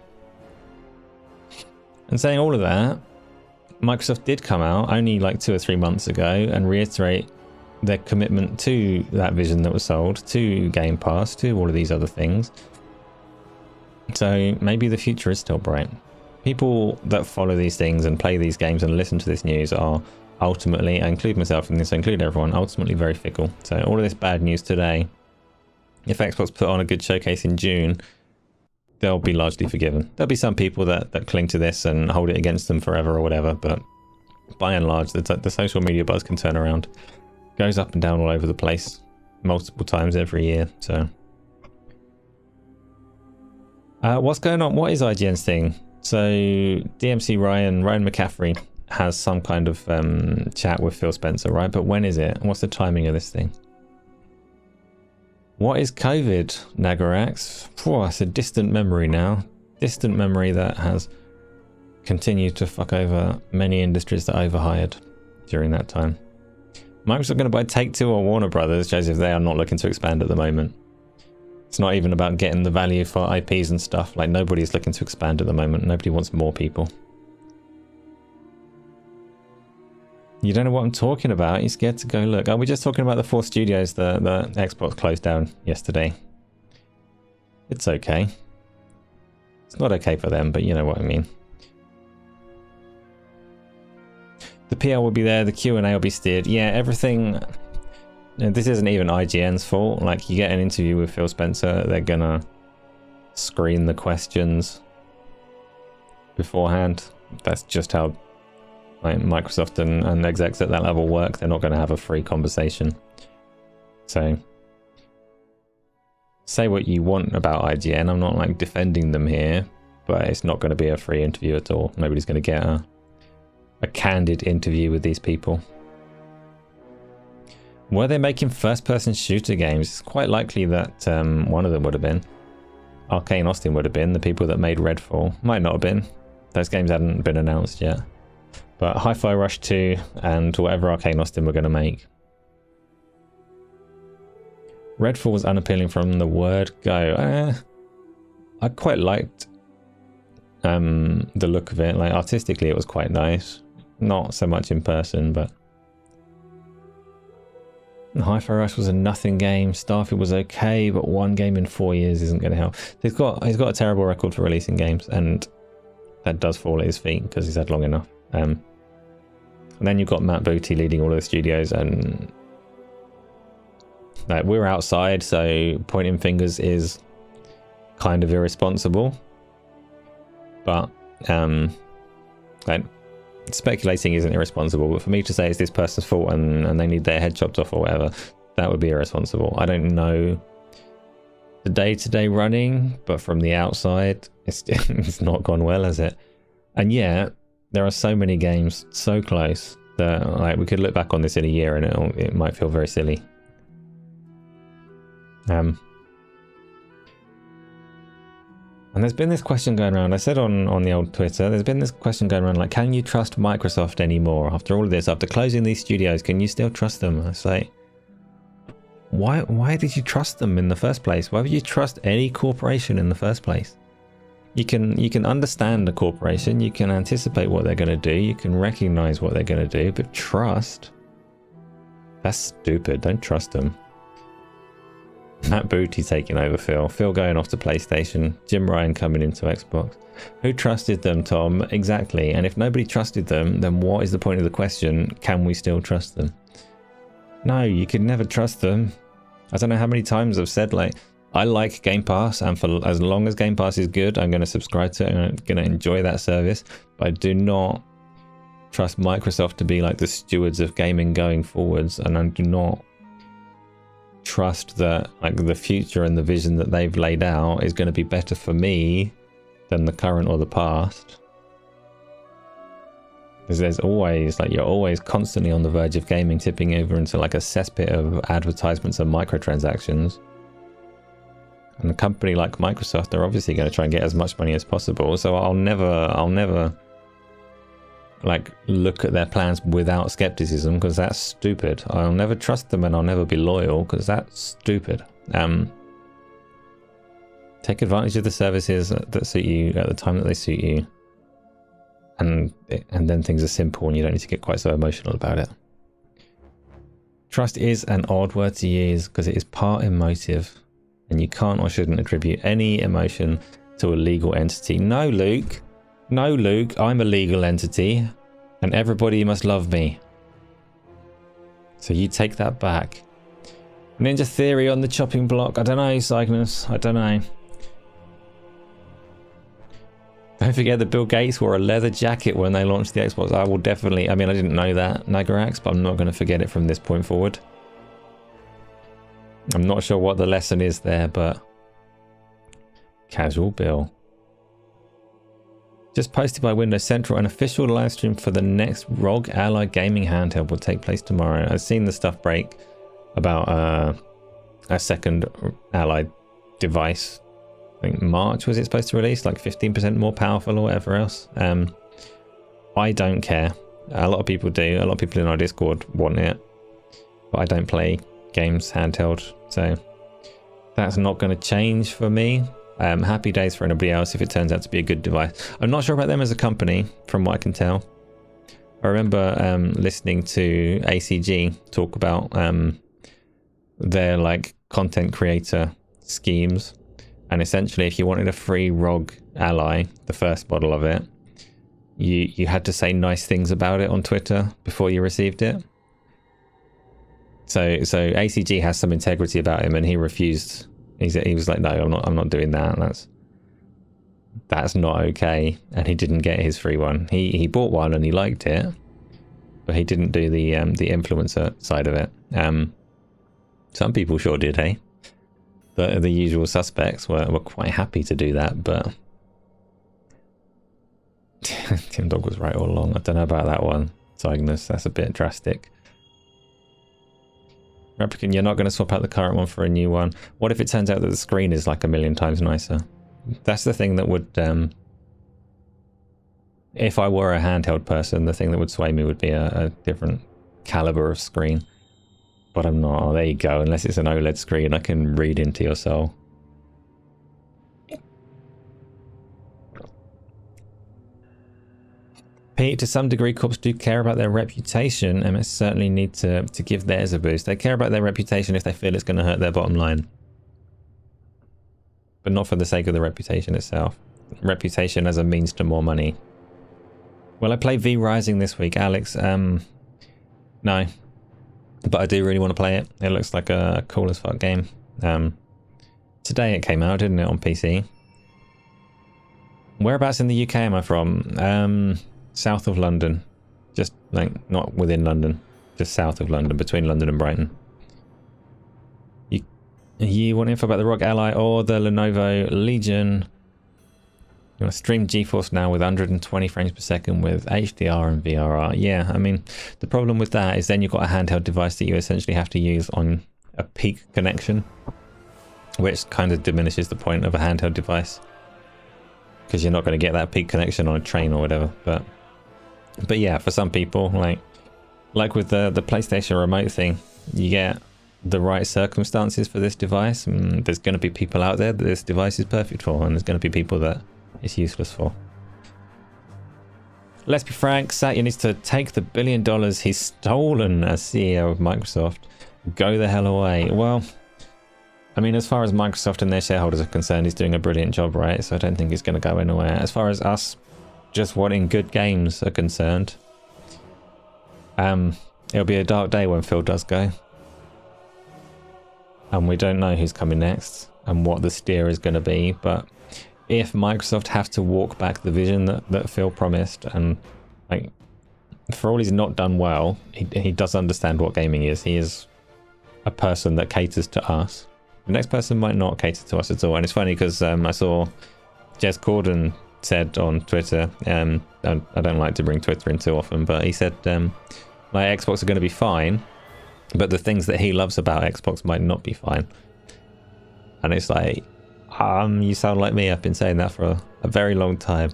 and saying all of that, Microsoft did come out only like 2 or 3 months ago and reiterate their commitment to that vision that was sold, to Game Pass, to all of these other things. So maybe the future is still bright. People that follow these things and play these games and listen to this news are ultimately, I include myself in this, I include everyone, ultimately very fickle. So all of this bad news today, if Xbox put on a good showcase in June, they'll be largely forgiven. There'll be some people that cling to this and hold it against them forever or whatever, but by and large, the social media buzz can turn around. Goes up and down all over the place multiple times every year. So what's going on? What is IGN's thing? So DMC Ryan McCaffrey has some kind of chat with Phil Spencer, right? But when is it? What's the timing of this thing? What is COVID, Nagarax? It's a distant memory now. Distant memory that has continued to fuck over many industries that overhired during that time. Microsoft going to buy Take-Two or Warner Brothers, shows if they are not looking to expand at the moment. It's not even about getting the value for IPs and stuff. Like, nobody's looking to expand at the moment. Nobody wants more people. You don't know what I'm talking about. You're scared to go look. Are we just talking about the 4 studios that Xbox closed down yesterday? It's okay. It's not okay for them, but you know what I mean. The PR will be there. The Q&A will be steered. Yeah, everything. This isn't even IGN's fault. Like, you get an interview with Phil Spencer, they're gonna screen the questions beforehand. That's just how like Microsoft and execs at that level work. They're not going to have a free conversation. So say what you want about IGN. I'm not like defending them here, but it's not going to be a free interview at all. Nobody's going to get a candid interview with these people. Were they making first-person shooter games? It's quite likely that one of them would have been. Arcane Austin would have been. The people that made Redfall might not have been. Those games hadn't been announced yet. But Hi-Fi Rush 2 and whatever Arcane Austin were going to make. Redfall was unappealing from the word go. I quite liked the look of it. Like, artistically, it was quite nice. Not so much in person, but Hi-Fi Rush was a nothing game. Starfield was okay, but one game in 4 years isn't going to help. He's got a terrible record for releasing games, and that does fall at his feet because he's had long enough. And then you've got Matt Booty leading all of the studios, and like, we're outside, so pointing fingers is kind of irresponsible. But like, speculating isn't irresponsible, but for me to say it's this person's fault and they need their head chopped off or whatever, that would be irresponsible. I don't know the day-to-day running, but from the outside, it's not gone well, has it? And yet there are so many games so close that like we could look back on this in a year and it might feel very silly. And there's been this question going around. I said on the old Twitter, there's been this question going around, like, can you trust Microsoft anymore after all of this? After closing these studios, can you still trust them? I say, why did you trust them in the first place? Why would you trust any corporation in the first place? You can understand a corporation, you can anticipate what they're going to do, you can recognize what they're going to do, but trust? That's stupid. Don't trust them. Matt Booty taking over Phil going off to PlayStation, Jim Ryan coming into Xbox. Who trusted them, Tom? Exactly. And if nobody trusted them, then what is the point of the question? Can we still trust them? No, you can never trust them. I don't know how many times I've said, like, I like Game Pass, and for as long as Game Pass is good, I'm going to subscribe to it and I'm going to enjoy that service. But I do not trust Microsoft to be like the stewards of gaming going forwards, and I do not trust that like the future and the vision that they've laid out is going to be better for me than the current or the past. Because there's always like, you're always constantly on the verge of gaming tipping over into like a cesspit of advertisements and microtransactions. And a company like Microsoft, they're obviously going to try and get as much money as possible. So I'll never like look at their plans without skepticism, because that's stupid. I'll never trust them, and I'll never be loyal, because that's stupid. Take advantage of the services that suit you at the time that they suit you, and then things are simple and you don't need to get quite so emotional about it. Trust is an odd word to use because it is part emotive, and you can't or shouldn't attribute any emotion to a legal entity. No, Luke. No, Luke, I'm a legal entity, and everybody must love me. So you take that back. Ninja Theory on the chopping block. I don't know, Cygnus. I don't know. Don't forget that Bill Gates wore a leather jacket when they launched the Xbox. I will definitely... I mean, I didn't know that, Nagarax, but I'm not going to forget it from this point forward. I'm not sure what the lesson is there, but... Casual Bill. Just posted by Windows Central, an official live stream for the next ROG Ally gaming handheld will take place tomorrow. I've seen the stuff break about a second Ally device. I think March was it supposed to release, like 15% more powerful or whatever else. I don't care. A lot of people do. A lot of people in our Discord want it, but I don't play games handheld, so that's not going to change for me. Happy days for anybody else if it turns out to be a good device. I'm not sure about them as a company, from what I can tell. I remember listening to ACG talk about their like content creator schemes, and essentially if you wanted a free ROG Ally, the first model of it, you had to say nice things about it on Twitter before you received it. So ACG has some integrity about him, and he refused. He was like, no, I'm not doing that. That's not okay. And he didn't get his free one. He bought one and he liked it, but he didn't do the influencer side of it. Some people sure did, hey? The usual suspects were quite happy to do that, but Tim Dog was right all along. I don't know about that one, Cygnus. That's a bit drastic. Replicant, you're not going to swap out the current one for a new one. What if it turns out that the screen is like a million times nicer? That's the thing that would, if I were a handheld person, the thing that would sway me would be a different caliber of screen. But I'm not. Oh, there you go. Unless it's an OLED screen, I can read into your soul. Pete, to some degree, corps do care about their reputation, and certainly need to give theirs a boost. They care about their reputation if they feel it's going to hurt their bottom line, but not for the sake of the reputation itself. Reputation as a means to more money. Well, I play V Rising this week, Alex. No, but I do really want to play it. It looks like a cool as fuck game. Today it came out, didn't it, on PC? Whereabouts in the UK am I from? South of London, just like not within London, just south of London, between London and Brighton. You want info about the ROG Ally or the Lenovo Legion? You want to stream GeForce Now with 120 frames per second with HDR and VRR? Yeah, I mean, the problem with that is then you've got a handheld device that you essentially have to use on a peak connection, which kind of diminishes the point of a handheld device, because you're not going to get that peak connection on a train or whatever. But yeah, for some people, like with the PlayStation remote thing, you get the right circumstances for this device, and there's going to be people out there that this device is perfect for, and there's going to be people that it's useless for. Let's be frank, Satya needs to take the $1 billion he's stolen as CEO of Microsoft. Go the hell away. Well, I mean, as far as Microsoft and their shareholders are concerned, he's doing a brilliant job, right? So I don't think he's going to go anywhere. As far as us just wanting good games are concerned, it'll be a dark day when Phil does go. And we don't know who's coming next and what the steer is going to be. But if Microsoft have to walk back the vision that Phil promised and like for all he's not done well, he does understand what gaming is. He is a person that caters to us. The next person might not cater to us at all. And it's funny because I saw Jez Corden said on Twitter, I don't like to bring Twitter in too often, but he said like Xbox are going to be fine, but the things that he loves about Xbox might not be fine. And it's like, you sound like me. I've been saying that for a very long time.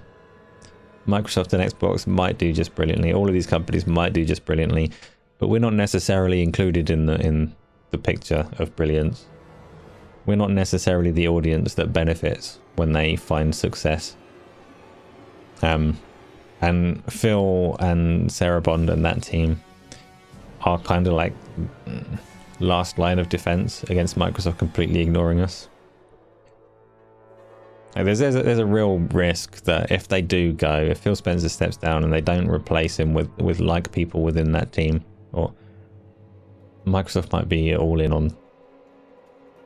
Microsoft and Xbox might do just brilliantly. All of these companies might do just brilliantly, but we're not necessarily included in the picture of brilliance. We're not necessarily the audience that benefits when they find success. And Phil and Sarah Bond and that team are kind of like last line of defense against Microsoft completely ignoring us. Like there's a real risk that if they do go, if Phil Spencer steps down and they don't replace him with like people within that team, or Microsoft might be all in on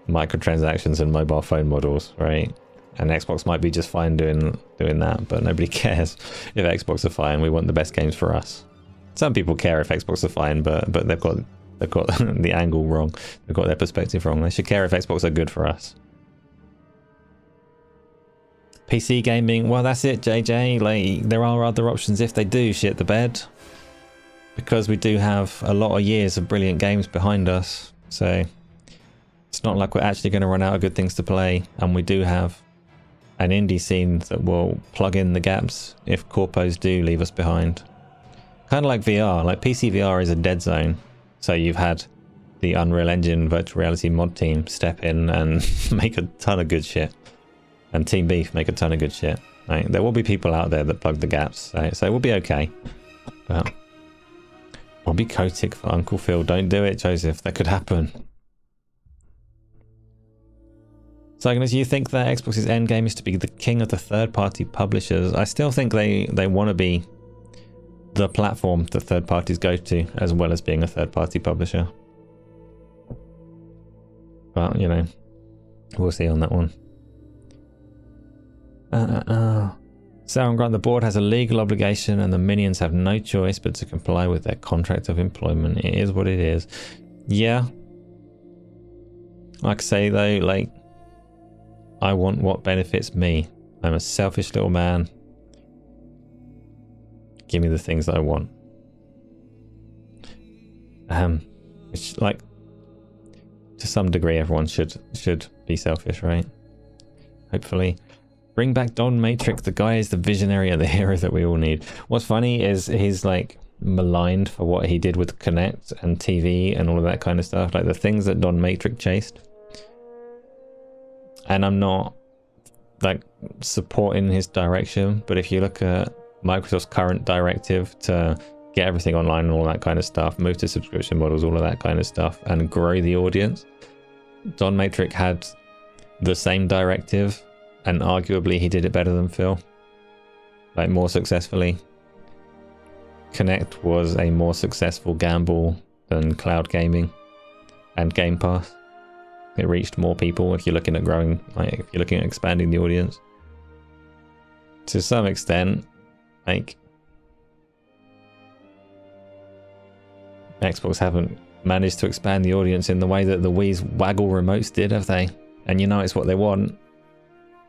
microtransactions and mobile phone models, right? And Xbox might be just fine doing that, but nobody cares if Xbox are fine. We want the best games for us. Some people care if Xbox are fine, but they've got the angle wrong. They've got their perspective wrong. They should care if Xbox are good for us. PC gaming, well, that's it, JJ. Like, there are other options if they do shit the bed, because we do have a lot of years of brilliant games behind us. So it's not like we're actually going to run out of good things to play, and we do have an indie scene that will plug in the gaps if corpos do leave us behind. Kind of like VR. Like PC VR is a dead zone, so you've had the Unreal Engine virtual reality mod team step in and make a ton of good shit. And Team Beef make a ton of good shit. Right? There will be people out there that plug the gaps, so it will be okay. But Bobby Kotick for Uncle Phil. Don't do it, Joseph. That could happen. So, Agnes, you think that Xbox's end game is to be the king of the third-party publishers? I still think they want to be the platform that third parties go to, as well as being a third-party publisher. But, you know, we'll see on that one. Sarah Grant, the board has a legal obligation and the minions have no choice but to comply with their contract of employment. It is what it is. Yeah. Like I say though, like, I want what benefits me. I'm a selfish little man. Give me the things that I want. Which, like, to some degree everyone should be selfish, right? Hopefully. Bring back Don Matrix. The guy is the visionary and the hero that we all need. What's funny is he's like maligned for what he did with Connect and TV and all of that kind of stuff. Like the things that Don Matrix chased. And I'm not like supporting his direction, but if you look at Microsoft's current directive to get everything online and all that kind of stuff, move to subscription models, all of that kind of stuff, and grow the audience, Don Matrix had the same directive. And arguably he did it better than Phil. Like more successfully. Connect was a more successful gamble than cloud gaming and Game Pass. It reached more people if you're looking at growing, like if you're looking at expanding the audience. To some extent, like Xbox haven't managed to expand the audience in the way that the Wii's waggle remotes did, have they? And you know it's what they want.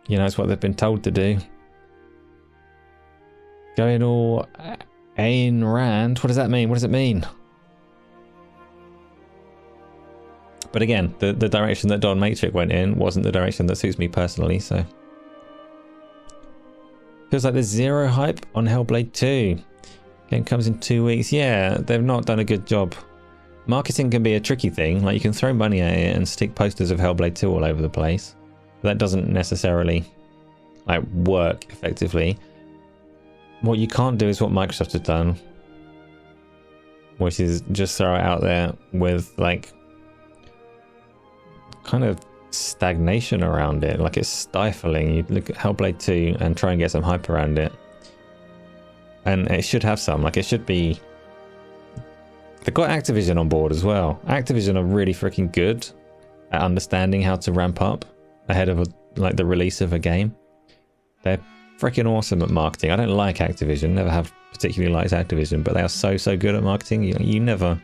You know, it's what they've been told to do. Going all Ayn Rand. What does that mean? What does it mean? But again, the direction that Don Matrix went in wasn't the direction that suits me personally, so. Feels like there's zero hype on Hellblade 2. Game comes in 2 weeks. Yeah, they've not done a good job. Marketing can be a tricky thing. Like, you can throw money at it and stick posters of Hellblade 2 all over the place. That doesn't necessarily like work effectively. What you can't do is what Microsoft has done, which is just throw it out there with like kind of stagnation around it, like it's stifling. You look at Hellblade 2 and try and get some hype around it, and it should have some, like it should be. They've got Activision on board as well. Activision are really freaking good at understanding how to ramp up ahead of like the release of a game. They're freaking awesome at marketing. I don't like Activision, never have particularly liked Activision, but they are so good at marketing. You never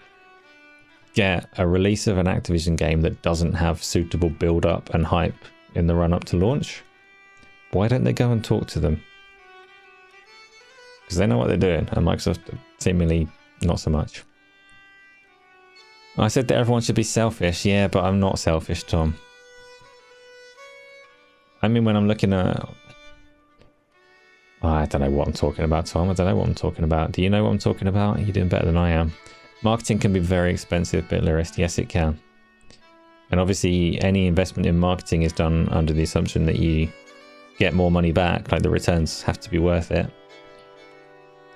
get a release of an Activision game that doesn't have suitable build-up and hype in the run-up to launch. Why don't they go and talk to them? Because they know what they're doing, and Microsoft seemingly not so much. I said that everyone should be selfish. Yeah, but I'm not selfish, Tom. I mean, when I'm looking at... Oh, I don't know what I'm talking about, Tom. I don't know what I'm talking about. Do you know what I'm talking about? You're doing better than I am. Marketing can be very expensive, Bitlerist. Yes, it can. And obviously, any investment in marketing is done under the assumption that you get more money back. Like, the returns have to be worth it.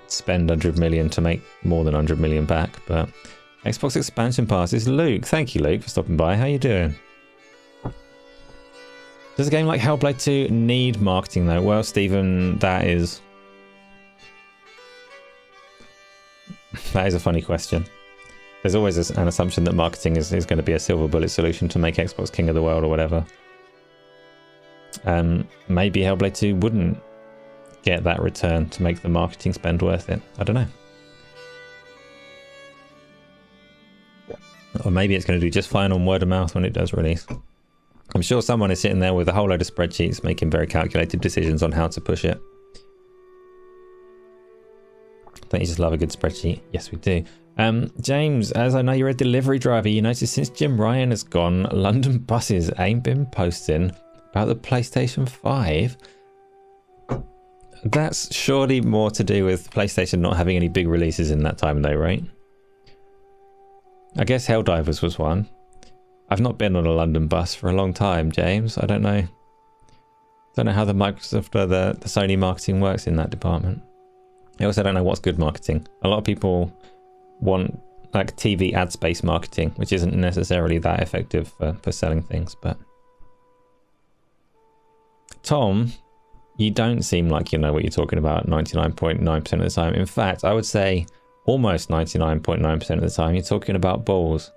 Spend 100 million to make more than 100 million back. But Xbox expansion pass is Luke. Thank you, Luke, for stopping by. How you doing? Does a game like Hellblade 2 need marketing, though? Well, Stephen, that is a funny question. There's always an assumption that marketing is going to be a silver bullet solution to make Xbox king of the world or whatever. Maybe Hellblade 2 wouldn't get that return to make the marketing spend worth it. I don't know. Or maybe it's going to do just fine on word of mouth when it does release. I'm sure someone is sitting there with a whole load of spreadsheets making very calculated decisions on how to push it. Don't you just love a good spreadsheet? Yes, we do. James, as I know you're a delivery driver, you notice since Jim Ryan has gone, London buses ain't been posting about the PlayStation 5. That's surely more to do with PlayStation not having any big releases in that time though, right? I guess Helldivers was one. I've not been on a London bus for a long time, James. I don't know. Don't know how the Microsoft or the Sony marketing works in that department. I also don't know what's good marketing. A lot of people want like TV ad space marketing, which isn't necessarily that effective for selling things. But Tom, you don't seem like you know what you're talking about 99.9% of the time. In fact, I would say almost 99.9% of the time you're talking about balls.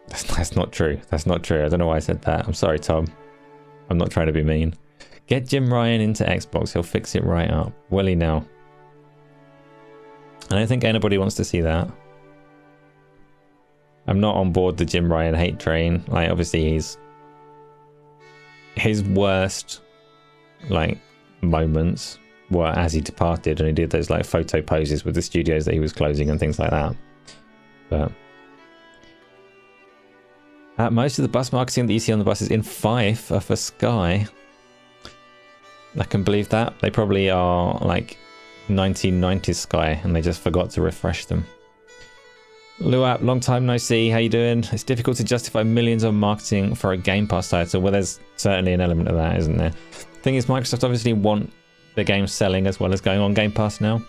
That's not true. That's not true. I don't know why I said that. I'm sorry, Tom. I'm not trying to be mean. Get Jim Ryan into Xbox. He'll fix it right up. Will he now? I don't think anybody wants to see that. I'm not on board the Jim Ryan hate train. Like, obviously, his worst, like, moments were as he departed and he did those, like, photo poses with the studios that he was closing and things like that. But most of the bus marketing that you see on the buses in Fife are for Sky. I can believe that. They probably are like 1990s Sky and they just forgot to refresh them. Luap, long time no see. How you doing? It's difficult to justify millions on marketing for a Game Pass title. Well, there's certainly an element of that, isn't there? Thing is, Microsoft obviously want the game selling as well as going on Game Pass now.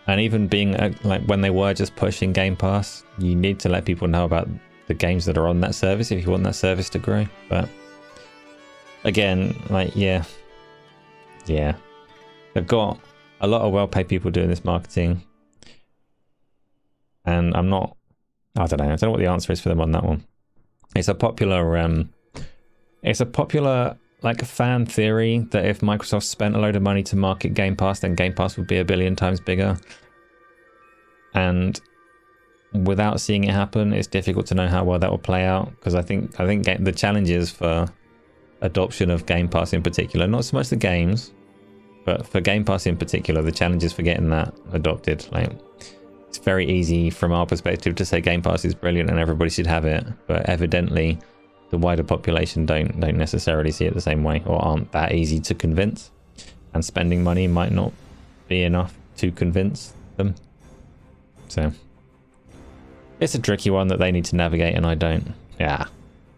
And even being like when they were just pushing Game Pass, you need to let people know about the games that are on that service if you want that service to grow. But again, like, yeah. They've got a lot of well-paid people doing this marketing. And I don't know what the answer is for them on that one. It's a popular like fan theory that if Microsoft spent a load of money to market Game Pass, then Game Pass would be 1 billion times bigger. And without seeing it happen, it's difficult to know how well that will play out. Because I think the challenges for adoption of Game Pass in particular, not so much the games, but for Game Pass in particular, the challenges for getting that adopted. Like, it's very easy from our perspective to say Game Pass is brilliant and everybody should have it, but evidently the wider population don't necessarily see it the same way, or aren't that easy to convince, and spending money might not be enough to convince them. So it's a tricky one that they need to navigate, and I don't. Yeah,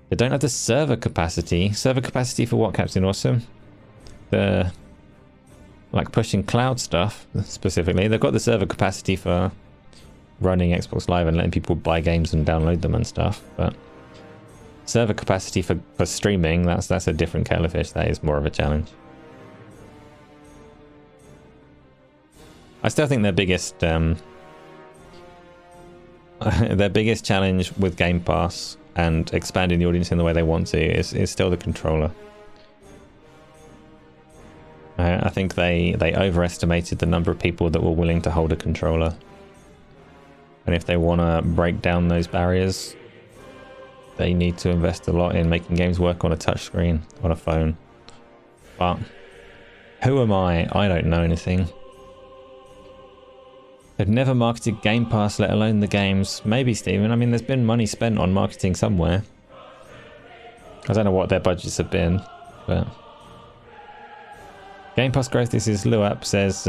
they don't have the server capacity. Server capacity for what, Captain Awesome? The like pushing cloud stuff specifically. They've got the server capacity for running Xbox Live and letting people buy games and download them and stuff, but server capacity for streaming, that's a different kettle of fish. That is more of a challenge. I still think their biggest challenge with Game Pass and expanding the audience in the way they want to is still the controller. I think they overestimated the number of people that were willing to hold a controller. And if they want to break down those barriers, they need to invest a lot in making games work on a touchscreen, on a phone. But who am I? I don't know anything. They've never marketed Game Pass, let alone the games. Maybe, Stephen. I mean, there's been money spent on marketing somewhere. I don't know what their budgets have been, but... Game Pass growth, this is Luap, says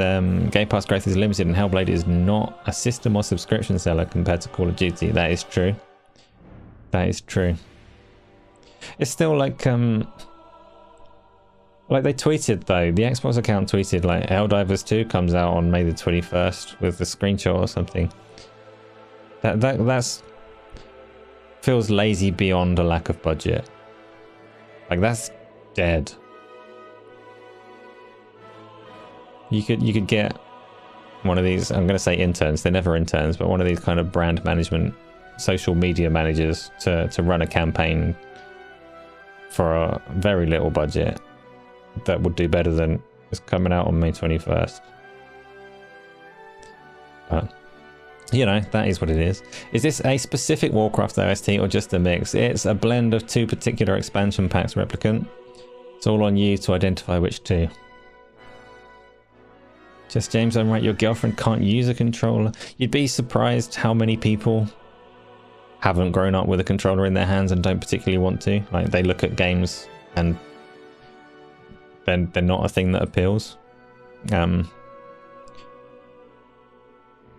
Game Pass growth is limited and Hellblade is not a system or subscription seller compared to Call of Duty. That is true. That is true. It's still like they tweeted though, the Xbox account tweeted like Helldivers 2 comes out on May the 21st with the screenshot or something. That's feels lazy beyond a lack of budget. Like that's dead. You could get one of these, I'm going to say interns, they're never interns, but one of these kind of brand management, social media managers to run a campaign for a very little budget that would do better than it's coming out on May 21st. But, you know, that is what it is. Is this a specific Warcraft OST or just a mix? It's a blend of two particular expansion packs, Replicant. It's all on you to identify which two. Just James, I'm right, your girlfriend can't use a controller. You'd be surprised how many people haven't grown up with a controller in their hands and don't particularly want to. Like, they look at games and then they're not a thing that appeals.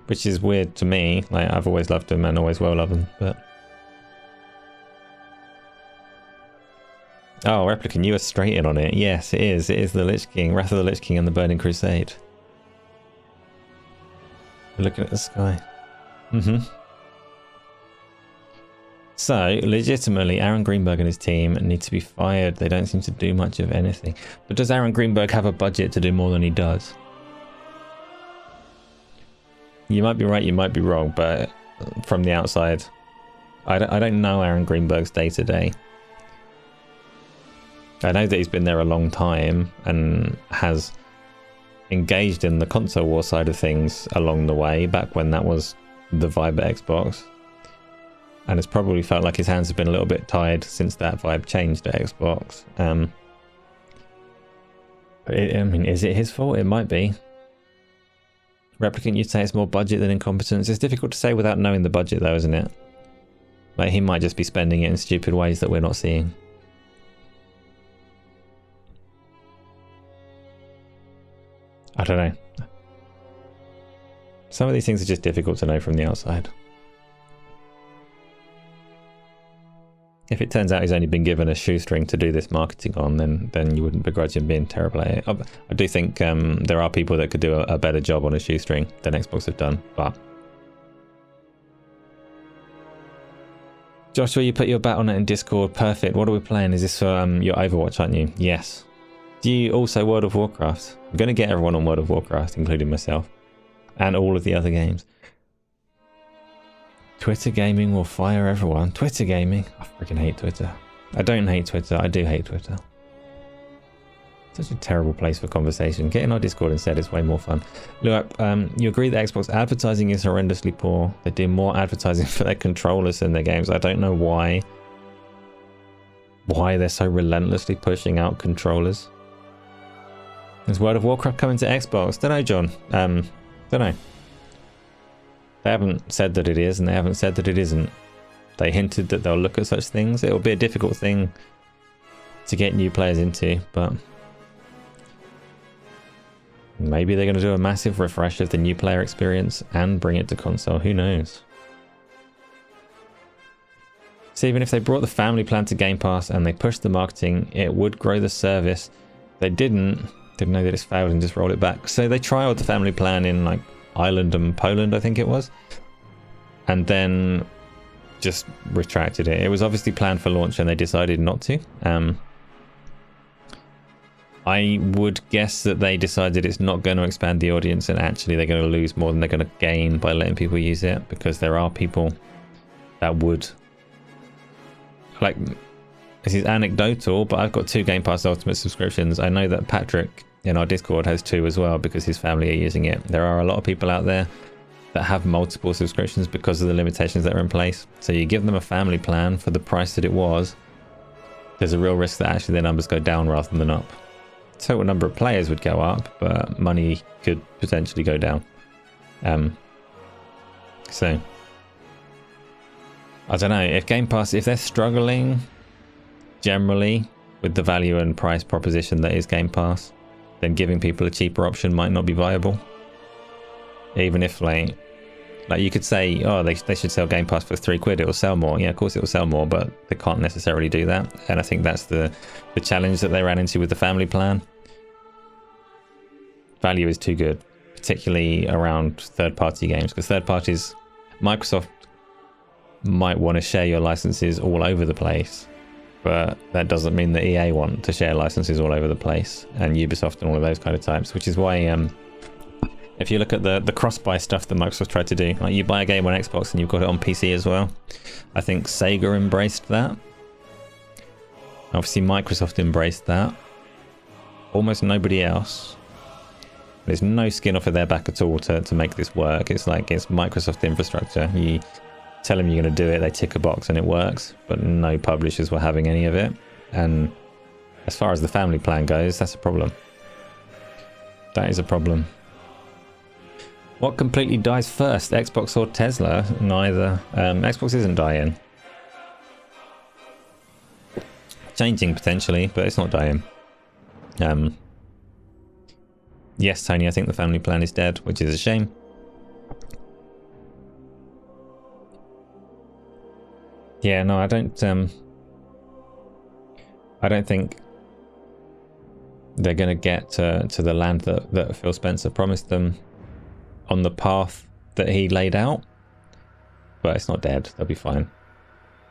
Which is weird to me. Like, I've always loved them and always will love them, but... Oh, Replicant, you are straight in on it. Yes, it is. It is the Lich King, Wrath of the Lich King and the Burning Crusade. Looking at the sky. So, legitimately, Aaron Greenberg and his team need to be fired. They don't seem to do much of anything. But does Aaron Greenberg have a budget to do more than he does? You might be right, you might be wrong, but from the outside, I don't know Aaron Greenberg's day-to-day. I know that he's been there a long time and has engaged in the console war side of things along the way, back when that was the vibe at Xbox, and it's probably felt like his hands have been a little bit tied since that vibe changed at Xbox. But I mean, is it his fault? It might be. Replicant, you'd say it's more budget than incompetence. It's difficult to say without knowing the budget though, isn't it? Like, he might just be spending it in stupid ways that we're not seeing. I don't know. Some of these things are just difficult to know from the outside. If it turns out he's only been given a shoestring to do this marketing on, then you wouldn't begrudge him being terrible at it. I do think there are people that could do a better job on a shoestring than Xbox have done, but... Joshua, you put your bat on it in Discord. Perfect. What are we playing? Is this for your Overwatch, aren't you? Yes. Do you also World of Warcraft? I'm going to get everyone on World of Warcraft, including myself. And all of the other games. Twitter gaming will fire everyone. Twitter gaming? I freaking hate Twitter. I don't hate Twitter. I do hate Twitter. Such a terrible place for conversation. Get in our Discord instead. It's way more fun. Look, you agree that Xbox advertising is horrendously poor. They do more advertising for their controllers than their games. I don't know why they're so relentlessly pushing out controllers. Is World of Warcraft coming to Xbox? Don't know, John. Don't know. They haven't said that it is, and they haven't said that it isn't. They hinted that they'll look at such things. It'll be a difficult thing to get new players into, but maybe they're going to do a massive refresh of the new player experience and bring it to console. Who knows? So even if they brought the family plan to Game Pass and they pushed the marketing, it would grow the service. They didn't know that it's failed and just rolled it back. So they trialed the family plan in like Ireland and Poland, I think it was, and then just retracted it. It was obviously planned for launch and they decided not to. I would guess that they decided it's not going to expand the audience and actually they're going to lose more than they're going to gain by letting people use it, because there are people that would like, this is anecdotal, but I've got 2 Game Pass Ultimate subscriptions. I know that Patrick in our Discord has 2 as well because his family are using it. There are a lot of people out there that have multiple subscriptions because of the limitations that are in place. So you give them a family plan for the price that it was, there's a real risk that actually their numbers go down rather than up. Total number of players would go up, but money could potentially go down. So I don't know, if Game Pass, if they're struggling generally with the value and price proposition that is Game Pass, then giving people a cheaper option might not be viable. Even if like you could say, oh, they should sell Game Pass for £3, it will sell more. Yeah, of course it will sell more, but they can't necessarily do that. And I think that's the challenge that they ran into with the family plan. Value is too good, particularly around third-party games, because third parties, Microsoft might want to share your licenses all over the place, but that doesn't mean that EA want to share licenses all over the place, and Ubisoft and all of those kind of types, which is why if you look at the cross-buy stuff that Microsoft tried to do, like you buy a game on Xbox and you've got it on PC as well. I think Sega embraced that. Obviously Microsoft embraced that. Almost nobody else. There's no skin off of their back at all to make this work. It's like it's Microsoft infrastructure. You tell them you're going to do it, they tick a box and it works, but no publishers were having any of it. And as far as the family plan goes, that's a problem. That is a problem. What completely dies first, Xbox or Tesla? Neither. Xbox isn't dying. Changing potentially, but it's not dying. Yes, Tony, I think the family plan is dead, which is a shame. Yeah, no, I don't think they're going to get to the land that Phil Spencer promised them on the path that he laid out, but it's not dead. They'll be fine.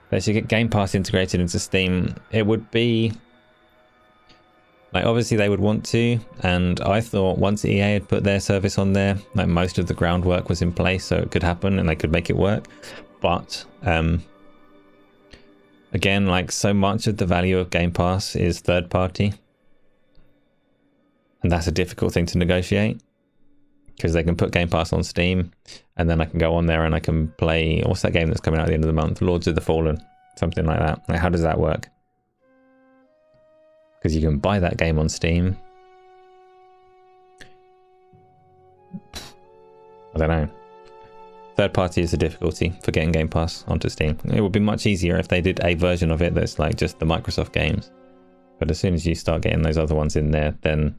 They should get Game Pass integrated into Steam. It would be like, obviously they would want to, and I thought once EA had put their service on there, like most of the groundwork was in place, so it could happen and they could make it work. But again, like so much of the value of Game Pass is third party, and that's a difficult thing to negotiate, because they can put Game Pass on Steam and then I can go on there and I can play, what's that game that's coming out at the end of the month? Lords of the Fallen, something like that. Like, how does that work? Because you can buy that game on Steam. I don't know. Third party is the difficulty for getting Game Pass onto Steam. It would be much easier if they did a version of it that's like just the Microsoft games. But as soon as you start getting those other ones in there, then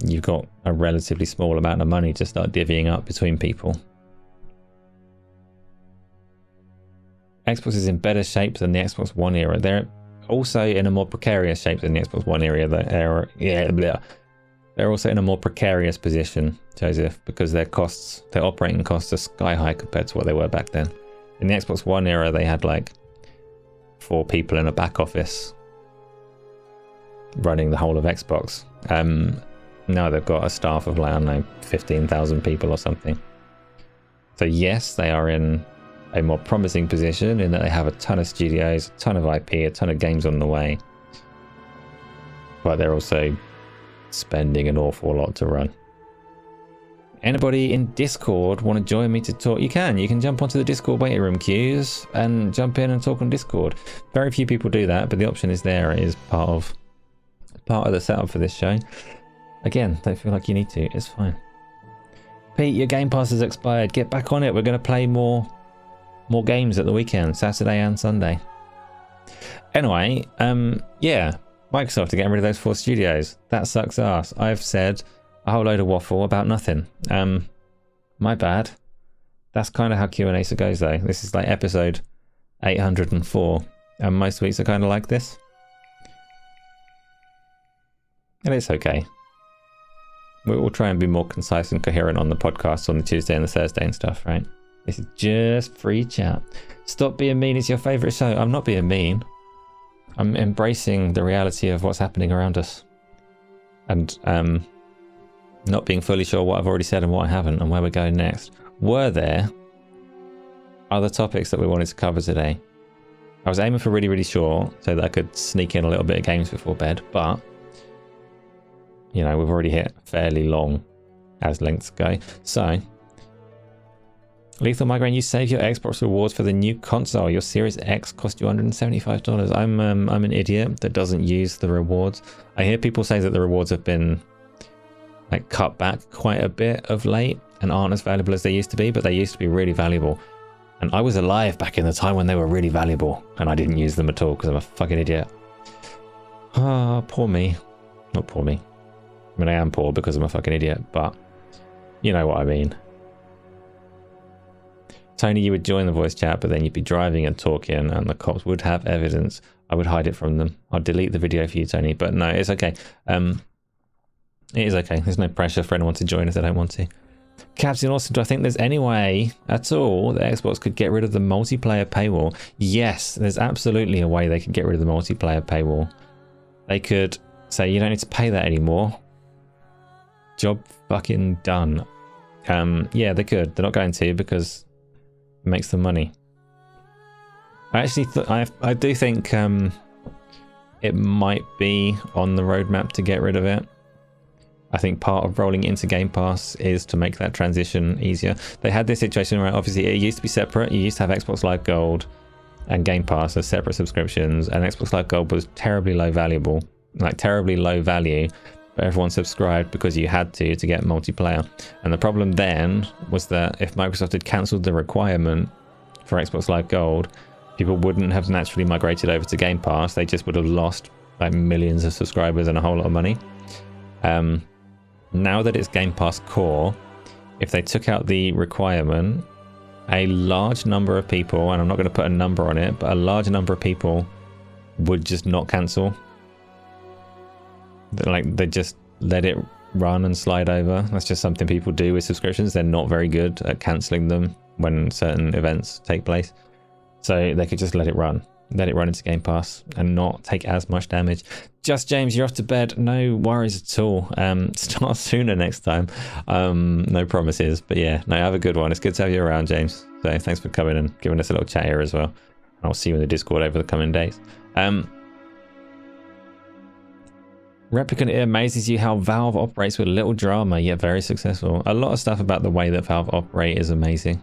you've got a relatively small amount of money to start divvying up between people. Xbox is in better shape than the Xbox One era. They're also in a more precarious shape than the Xbox One era. They're also in a more precarious position, Joseph, because their operating costs are sky high compared to what they were back then. In the Xbox One era, they had like 4 people in a back office running the whole of Xbox. Now they've got a staff of like, I don't know, 15,000 people or something. So yes, they are in a more promising position in that they have a ton of studios, a ton of IP, a ton of games on the way. But they're also spending an awful lot to run. Anybody in Discord want to join me to talk? You can jump onto the Discord waiting room queues and jump in and talk on Discord. Very few people do that, but the option is there. It is part of the setup for this show. Again, don't feel like you need to. It's fine. Pete, your Game Pass has expired. Get back on it. We're going to play more games at the weekend, Saturday and Sunday. Anyway, yeah, Microsoft are getting rid of those 4 studios. That sucks ass. I've said a whole load of waffle about nothing. My bad. That's kind of how Q&Asa goes, though. This is like episode 804, and most weeks are kind of like this. And it's okay. We'll try and be more concise and coherent on the podcast on the Tuesday and the Thursday and stuff, right? This is just free chat. Stop being mean. It's your favourite show. I'm not being mean. I'm embracing the reality of what's happening around us. And not being fully sure what I've already said and what I haven't and where we're going next. Were there other topics that we wanted to cover today? I was aiming for really, really short so that I could sneak in a little bit of games before bed, but you know, we've already hit fairly long as lengths go. So, Lethal Migraine, you save your Xbox rewards for the new console. Your Series X cost you $175. I'm an idiot that doesn't use the rewards. I hear people say that the rewards have been like cut back quite a bit of late and aren't as valuable as they used to be, but they used to be really valuable. And I was alive back in the time when they were really valuable, and I didn't use them at all because I'm a fucking idiot. Ah, poor me. Not poor me. I mean, I am poor because I'm a fucking idiot, but you know what I mean. Tony, you would join the voice chat, but then you'd be driving and talking, and the cops would have evidence. I would hide it from them. I'd delete the video for you, Tony, but no, it's okay. It is okay. There's no pressure for anyone to join if they don't want to. Captain Austin, do I think there's any way at all that Xbox could get rid of the multiplayer paywall? Yes, there's absolutely a way they could get rid of the multiplayer paywall. They could say you don't need to pay that anymore. Job fucking done. Yeah, they could. They're not going to because it makes them money. I actually, I do think it might be on the roadmap to get rid of it. I think part of rolling into Game Pass is to make that transition easier. They had this situation where obviously it used to be separate. You used to have Xbox Live Gold and Game Pass as separate subscriptions, and Xbox Live Gold was terribly low value, but everyone subscribed because you had to get multiplayer. And the problem then was that if Microsoft had cancelled the requirement for Xbox Live Gold, people wouldn't have naturally migrated over to Game Pass. They just would have lost like millions of subscribers and a whole lot of money. Now that it's Game Pass Core, if they took out the requirement, a large number of people, and I'm not going to put a number on it, but a large number of people would just not cancel. They just let it run and slide over. That's just something people do with subscriptions. They're not very good at cancelling them when certain events take place. So they could just let it run into Game Pass and not take as much damage. Just James, you're off to bed. No worries at all. Start sooner next time. No promises, but yeah, no, have a good one. It's good to have you around, James. So thanks for coming and giving us a little chat here as well. I'll see you in the Discord over the coming days. Replicant, it amazes you how Valve operates with little drama, yet very successful. A lot of stuff about the way that Valve operate is amazing.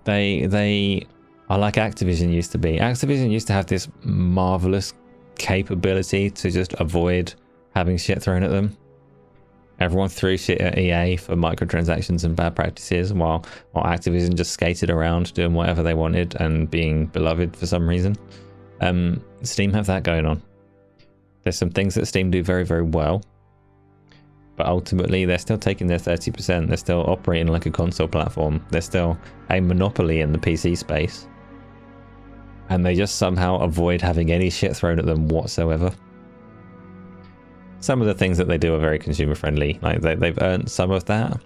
They are like Activision used to be. Activision used to have this marvelous capability to just avoid having shit thrown at them. Everyone threw shit at EA for microtransactions and bad practices, while Activision just skated around doing whatever they wanted and being beloved for some reason. Steam have that going on. There's some things that Steam do very, very well, but ultimately they're still taking their 30%. They're still operating like a console platform. They're still a monopoly in the PC space, and they just somehow avoid having any shit thrown at them whatsoever. Some of the things that they do are very consumer friendly. Like they've earned some of that,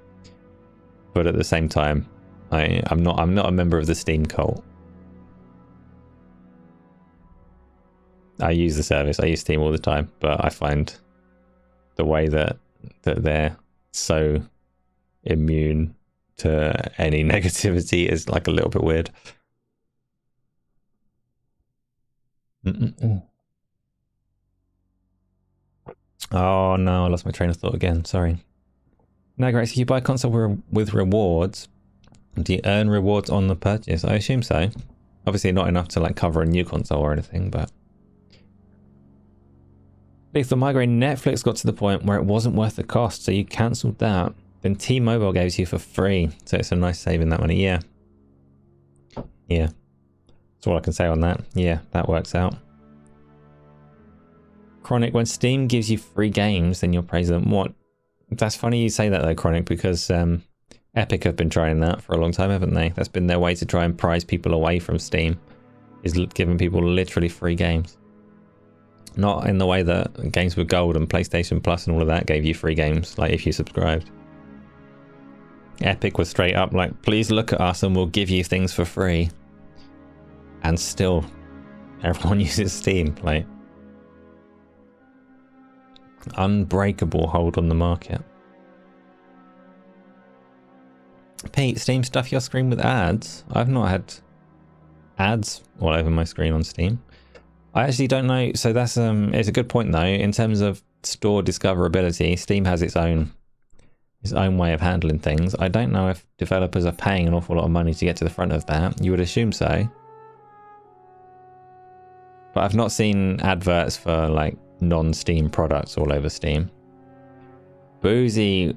but at the same time, I'm not a member of the Steam cult. I use the service. I use Steam all the time, but I find the way that they're so immune to any negativity is like a little bit weird. Oh no, I lost my train of thought again. Sorry. No, Grace, if you buy a console with rewards, do you earn rewards on the purchase? I assume so. Obviously not enough to like cover a new console or anything, but... Lethal Migraine, Netflix got to the point where it wasn't worth the cost, so you cancelled that. Then T-Mobile gave it to you for free, so it's a nice saving that money. Yeah. Yeah. That's all I can say on that. Yeah, that works out. Chronic, when Steam gives you free games, then you'll praise them. What? That's funny you say that though, Chronic, because Epic have been trying that for a long time, haven't they? That's been their way to try and prize people away from Steam, is giving people literally free games. Not in the way that Games with Gold and PlayStation Plus and all of that gave you free games, like if you subscribed. Epic was straight up like, please look at us and we'll give you things for free. And still, everyone uses Steam. Like, unbreakable hold on the market. Pete, Steam stuff your screen with ads? I've not had ads all over my screen on Steam. I actually don't know. So that's it's a good point though. In terms of store discoverability, Steam has its own way of handling things. I don't know if developers are paying an awful lot of money to get to the front of that. You would assume so. But I've not seen adverts for like non-Steam products all over Steam. Boozy,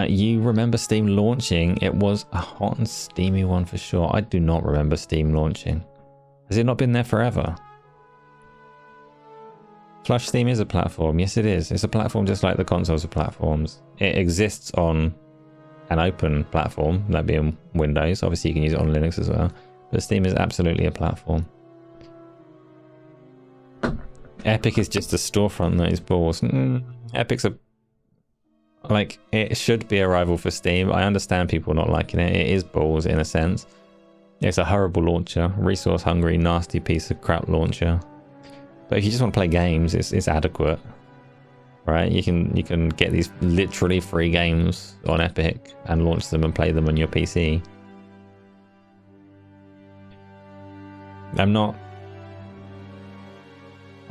you remember Steam launching? It was a hot and steamy one for sure. I do not remember Steam launching. Has it not been there forever? Flush Steam is a platform. Yes, it is. It's a platform just like the consoles are platforms. It exists on an open platform, that being Windows. Obviously, you can use it on Linux as well. But Steam is absolutely a platform. Epic is just a storefront that is balls. Epic's a... like, it should be a rival for Steam. I understand people not liking it. It is balls in a sense. It's a horrible launcher. Resource hungry, nasty piece of crap launcher. But if you just want to play games, it's adequate, right? You can get these literally free games on Epic and launch them and play them on your PC. I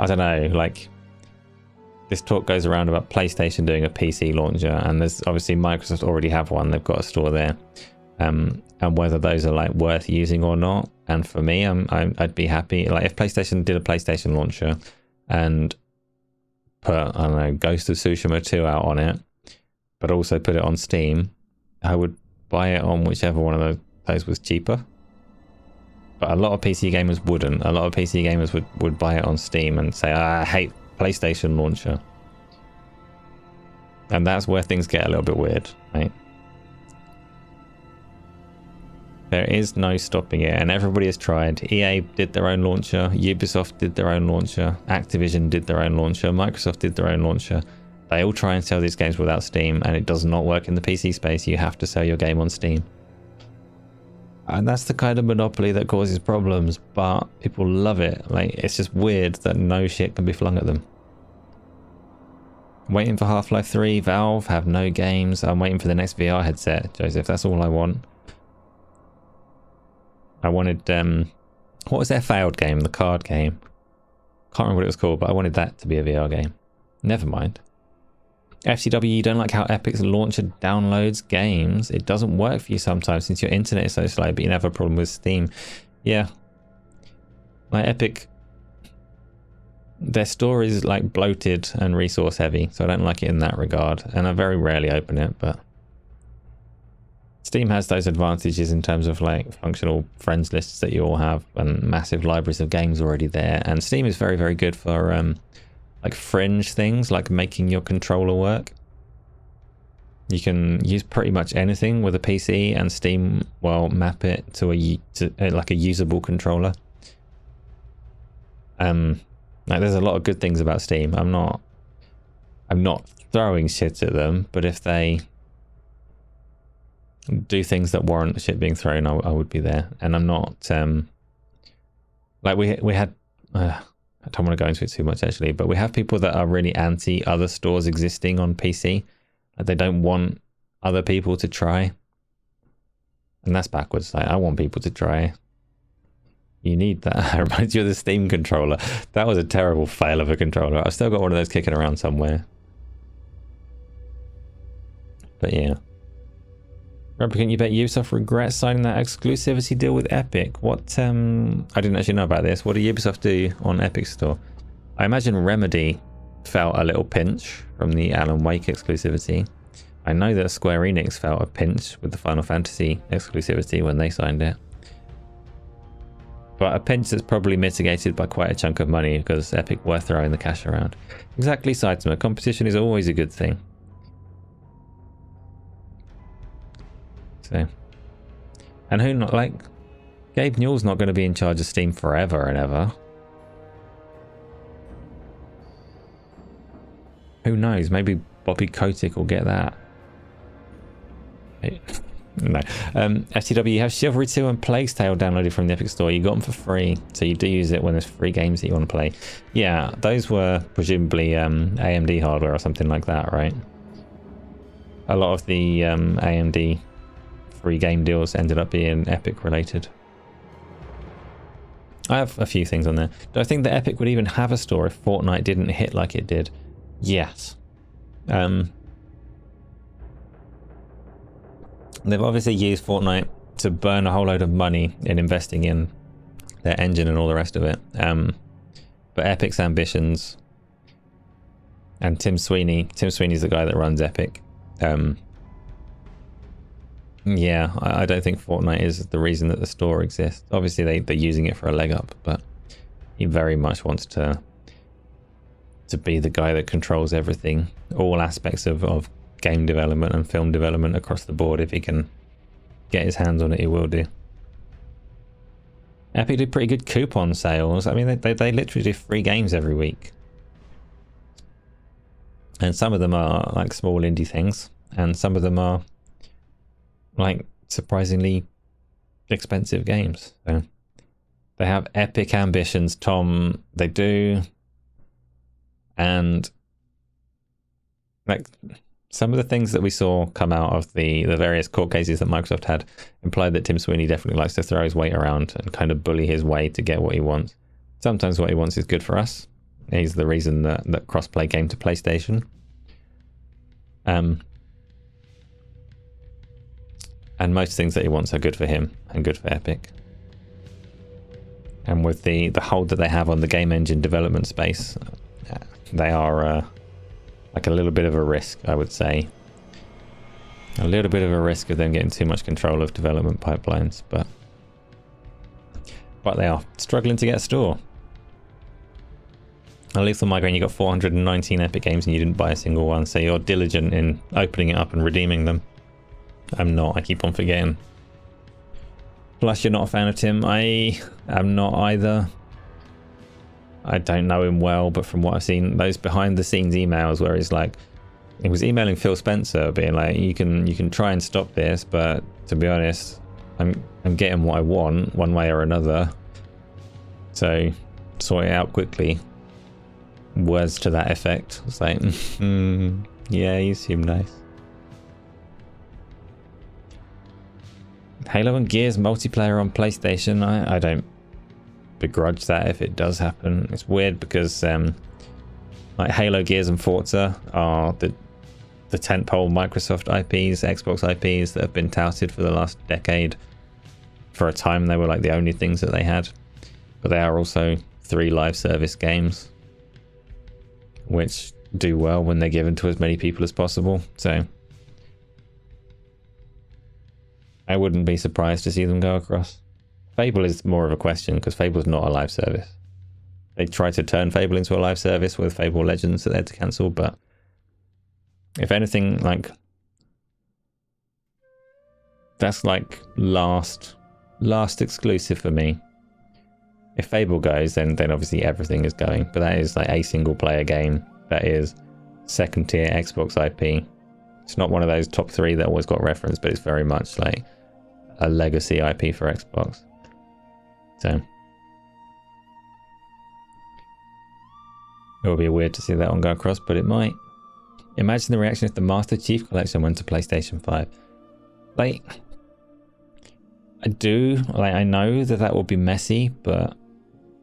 don't know, like, this talk goes around about PlayStation doing a PC launcher, and there's obviously Microsoft already have one. They've got a store there, and whether those are like worth using or not. And for me, I'd be happy, like, if PlayStation did a PlayStation launcher and put, I don't know, Ghost of Tsushima 2 out on it, but also put it on Steam, I would buy it on whichever one of those was cheaper. But a lot of PC gamers wouldn't. A lot of PC gamers would buy it on Steam and say, I hate PlayStation launcher. And that's where things get a little bit weird, right? There is no stopping it, and everybody has tried. EA did their own launcher, Ubisoft did their own launcher, Activision did their own launcher, Microsoft did their own launcher. They all try and sell these games without Steam, and it does not work in the PC space. You have to sell your game on Steam. And that's the kind of monopoly that causes problems, but people love it. Like, it's just weird that no shit can be flung at them. I'm waiting for Half-Life 3, Valve have no games. I'm waiting for the next VR headset, Joseph, that's all I want. I wanted, what was their failed game? The card game. Can't remember what it was called, but I wanted that to be a VR game. Never mind. FCW, you don't like how Epic's launcher downloads games. It doesn't work for you sometimes since your internet is so slow, but you never have a problem with Steam. Yeah. Like Epic, their store is like bloated and resource heavy, so I don't like it in that regard. And I very rarely open it, but Steam has those advantages in terms of like functional friends lists that you all have and massive libraries of games already there. And Steam is very, very good for like fringe things like making your controller work. You can use pretty much anything with a PC, and Steam will map it to like a usable controller. Like there's a lot of good things about Steam. I'm not throwing shit at them, but if they do things that warrant shit being thrown, I would be there. And I'm not like we had I don't want to go into it too much actually, but we have people that are really anti other stores existing on PC. Like they don't want other people to try, and that's backwards. Like I want people to try. You need that. It reminds you of the Steam controller. That was a terrible fail of a controller. I've still got one of those kicking around somewhere. But yeah. Replicant, you bet Ubisoft regrets signing that exclusivity deal with Epic. What, I didn't actually know about this. What did Ubisoft do on Epic Store? I imagine Remedy felt a little pinch from the Alan Wake exclusivity. I know that Square Enix felt a pinch with the Final Fantasy exclusivity when they signed it. But a pinch that's probably mitigated by quite a chunk of money because Epic were throwing the cash around. Exactly, Saitama. Competition is always a good thing. So, and who not, like, Gabe Newell's not going to be in charge of Steam forever and ever. Who knows? Maybe Bobby Kotick will get that. No. FTW, you have Chivalry 2 and Plague's Tale downloaded from the Epic Store. You got them for free, so you do use it when there's free games that you want to play. Yeah, those were presumably AMD hardware or something like that, right? A lot of the AMD free game deals ended up being Epic related. I have a few things on there. Do I think that Epic would even have a store if Fortnite didn't hit like it did? Yes. They've obviously used Fortnite to burn a whole load of money in investing in their engine and all the rest of it. But Epic's ambitions, and Tim Sweeney's the guy that runs Epic. Yeah, I don't think Fortnite is the reason that the store exists. Obviously they're using it for a leg up, but he very much wants to be the guy that controls everything, all aspects of game development and film development across the board. If he can get his hands on it, he will do. Epic did pretty good coupon sales. I mean, they literally do free games every week. And some of them are like small indie things, and some of them are like surprisingly expensive games. So they have epic ambitions, Tom. They do. And like some of the things that we saw come out of the various court cases that Microsoft had implied that Tim Sweeney definitely likes to throw his weight around and kind of bully his way to get what he wants. Sometimes what he wants is good for us. He's the reason that crossplay came to PlayStation. And most things that he wants are good for him and good for Epic. And with the hold that they have on the game engine development space, they are like a little bit of a risk, I would say. A little bit of a risk of them getting too much control of development pipelines, but they are struggling to get a store. At Lethal Migraine, you got 419 Epic games and you didn't buy a single one, so you're diligent in opening it up and redeeming them. I'm not, I keep on forgetting. Plus, you're not a fan of Tim. I am not either. I don't know him well, but from what I've seen, those behind the scenes emails where he's like, he was emailing Phil Spencer being like, you can try and stop this, but to be honest, I'm getting what I want one way or another, so sort it out quickly. Words to that effect. It's like, yeah, you seem nice. Halo and Gears multiplayer on PlayStation, I don't begrudge that if it does happen. It's weird because like Halo, Gears and Forza are the tentpole Microsoft IPs, Xbox IPs that have been touted for the last decade. For a time they were like the only things that they had, but they are also 3 live service games which do well when they're given to as many people as possible, so I wouldn't be surprised to see them go across. Fable is more of a question because Fable's not a live service. They tried to turn Fable into a live service with Fable Legends that they had to cancel, but if anything, like that's like last exclusive for me. If Fable goes, then obviously everything is going, but that is like a single player game. That is second tier Xbox IP. It's not one of those top 3 that always got referenced, but it's very much like a legacy IP for Xbox. So it would be weird to see that one go across, but it might. Imagine the reaction if the Master Chief Collection went to PlayStation 5. Like, I know that will be messy, but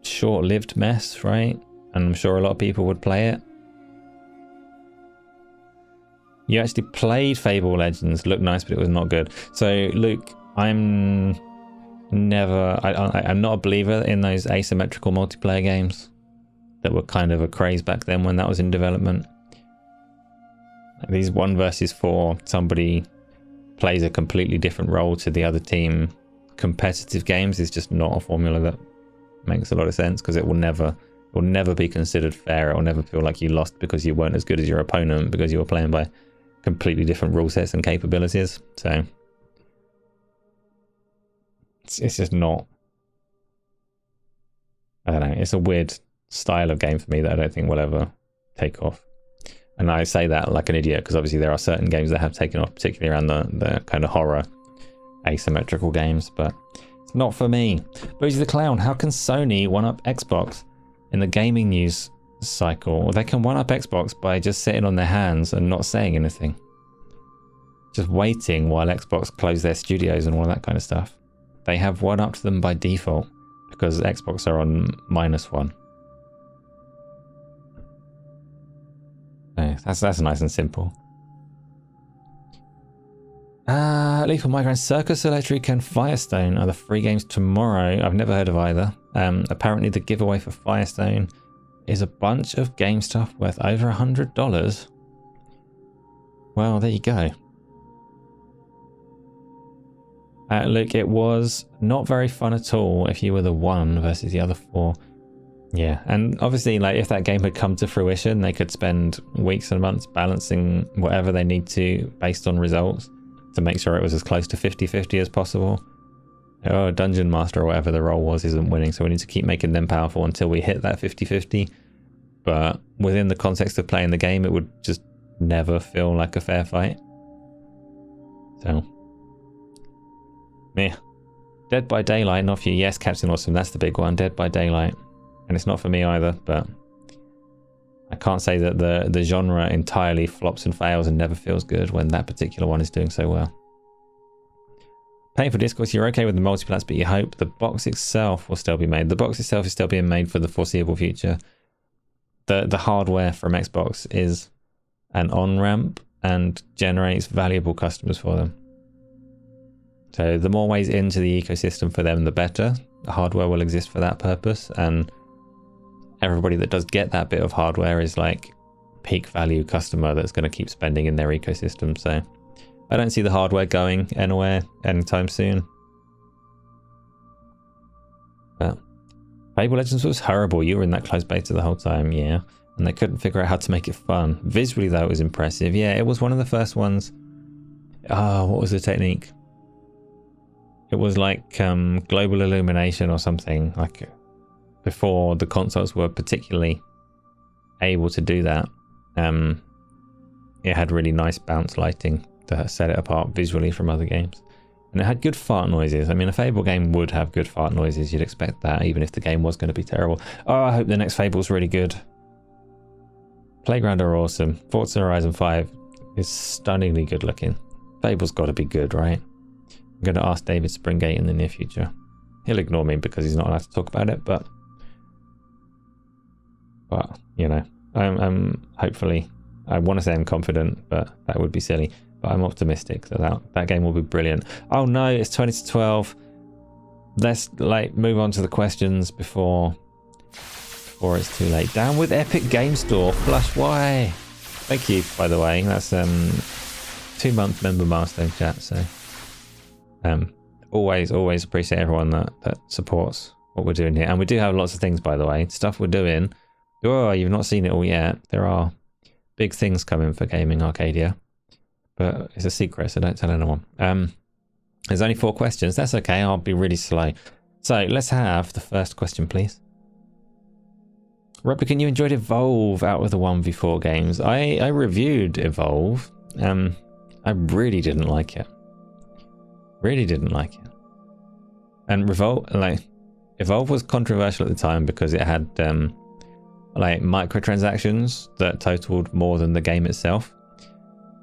short-lived mess, right? And I'm sure a lot of people would play it. You actually played Fable Legends, looked nice, but it was not good. So, Luke, I'm not a believer in those asymmetrical multiplayer games that were kind of a craze back then when that was in development. These 1 versus 4, somebody plays a completely different role to the other team. Competitive games is just not a formula that makes a lot of sense because it will never be considered fair. It will never feel like you lost because you weren't as good as your opponent because you were playing by completely different rule sets and capabilities. So it's just not, I don't know, it's a weird style of game for me that I don't think will ever take off. And I say that like an idiot because obviously there are certain games that have taken off, particularly around the kind of horror asymmetrical games, but it's not for me. Boozy the Clown, how can Sony one-up Xbox in the gaming news cycle? Well, they can one-up Xbox by just sitting on their hands and not saying anything. Just waiting while Xbox close their studios and all that kind of stuff. They have one-upped them by default because Xbox are on -1. So that's nice and simple. Lethal Migraine, Circus Electric and Firestone are the free games tomorrow. I've never heard of either. Apparently the giveaway for Firestone is a bunch of game stuff worth over $100. Well, there you go. Look, it was not very fun at all if you were the one versus the other 4. Yeah, and obviously, like, if that game had come to fruition, they could spend weeks and months balancing whatever they need to based on results to make sure it was as close to 50-50 as possible. Oh, Dungeon Master or whatever the role was isn't winning, so we need to keep making them powerful until we hit that 50-50. But within the context of playing the game, it would just never feel like a fair fight. So, meh. Dead by Daylight, not for you. Yes, Captain Awesome, that's the big one. Dead by Daylight. And it's not for me either, but I can't say that the genre entirely flops and fails and never feels good when that particular one is doing so well. Paying for Discourse, you're okay with the multiplats, but you hope the box itself will still be made. The box itself is still being made for the foreseeable future. The hardware from Xbox is an on-ramp and generates valuable customers for them. So the more ways into the ecosystem for them, the better. The hardware will exist for that purpose, and everybody that does get that bit of hardware is like peak value customer that's going to keep spending in their ecosystem. So I don't see the hardware going anywhere anytime soon. But Fable Legends was horrible. You were in that closed beta the whole time, yeah. And they couldn't figure out how to make it fun. Visually though, it was impressive. Yeah, it was one of the first ones. Oh, what was the technique? It was like global illumination or something, like before the consoles were particularly able to do that. It had really nice bounce lighting to set it apart visually from other games. And it had good fart noises. I mean, a Fable game would have good fart noises. You'd expect that, even if the game was going to be terrible. Oh, I hope the next Fable's really good. Playground are awesome. Forza Horizon 5 is stunningly good looking. Fable's got to be good, right? I'm going to ask David Springate in the near future. He'll ignore me because he's not allowed to talk about it, but you know, I'm hopefully, I want to say I'm confident, but that would be silly. But I'm optimistic that game will be brilliant. Oh no, it's 20 to 12. Let's like move on to the questions before it's too late. Down with Epic Game Store. Flush, why? Thank you, by the way. That's 2-month member milestone, chat. So always appreciate everyone that supports what we're doing here. And we do have lots of things, by the way, stuff we're doing. Oh, you've not seen it all yet. There are big things coming for Gaming Arcadia, but it's a secret, so don't tell anyone. There's only 4 questions. That's okay. I'll be really slow. So let's have the first question, please. Replicant, you enjoyed Evolve out of the 1v4 games. I reviewed Evolve. I really didn't like it. Really didn't like it. And Evolve was controversial at the time because it had like microtransactions that totaled more than the game itself,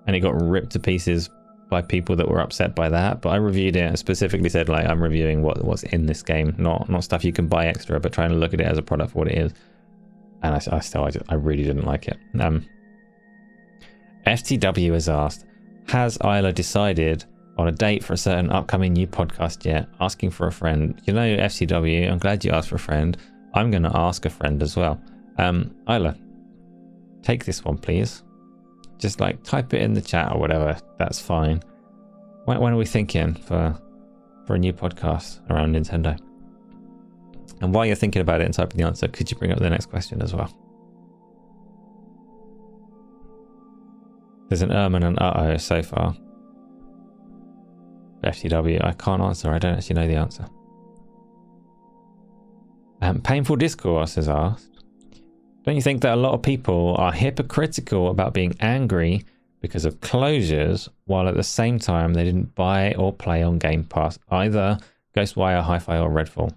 and it got ripped to pieces by people that were upset by that. But I reviewed it and specifically said, like, I'm reviewing what's in this game, not stuff you can buy extra, but trying to look at it as a product for what it is. And I really didn't like it. FTW has asked, has Isla decided on a date for a certain upcoming new podcast yet? Asking for a friend. You know, FTW, I'm glad you asked for a friend. I'm going to ask a friend as well. Isla, take this one, please. Just like type it in the chat or whatever. That's fine. When are we thinking for a new podcast around Nintendo? And while you're thinking about it and typing the answer, could you bring up the next question as well? There's an and an uh-oh so far. FTW, I can't answer. I don't actually know the answer. Painful Discourse has asked, don't you think that a lot of people are hypocritical about being angry because of closures, while at the same time they didn't buy or play on Game Pass, either Ghostwire, Hi-Fi or Redfall?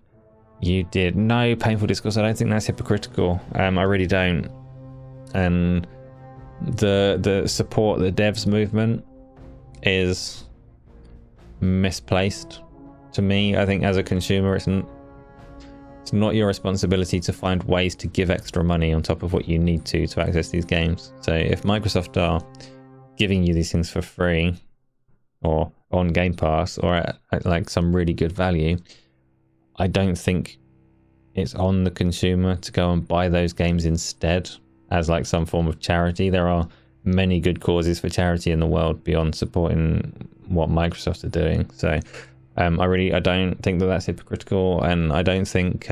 You did. No, Painful Discourse, I don't think that's hypocritical. I really don't. And the support the devs movement is misplaced to me. I think as a consumer, It's not your responsibility to find ways to give extra money on top of what you need to access these games. So if Microsoft are giving you these things for free or on Game Pass or at like some really good value, I don't think it's on the consumer to go and buy those games instead as like some form of charity. There are many good causes for charity in the world beyond supporting what Microsoft are doing. So I don't think that that's hypocritical, and I don't think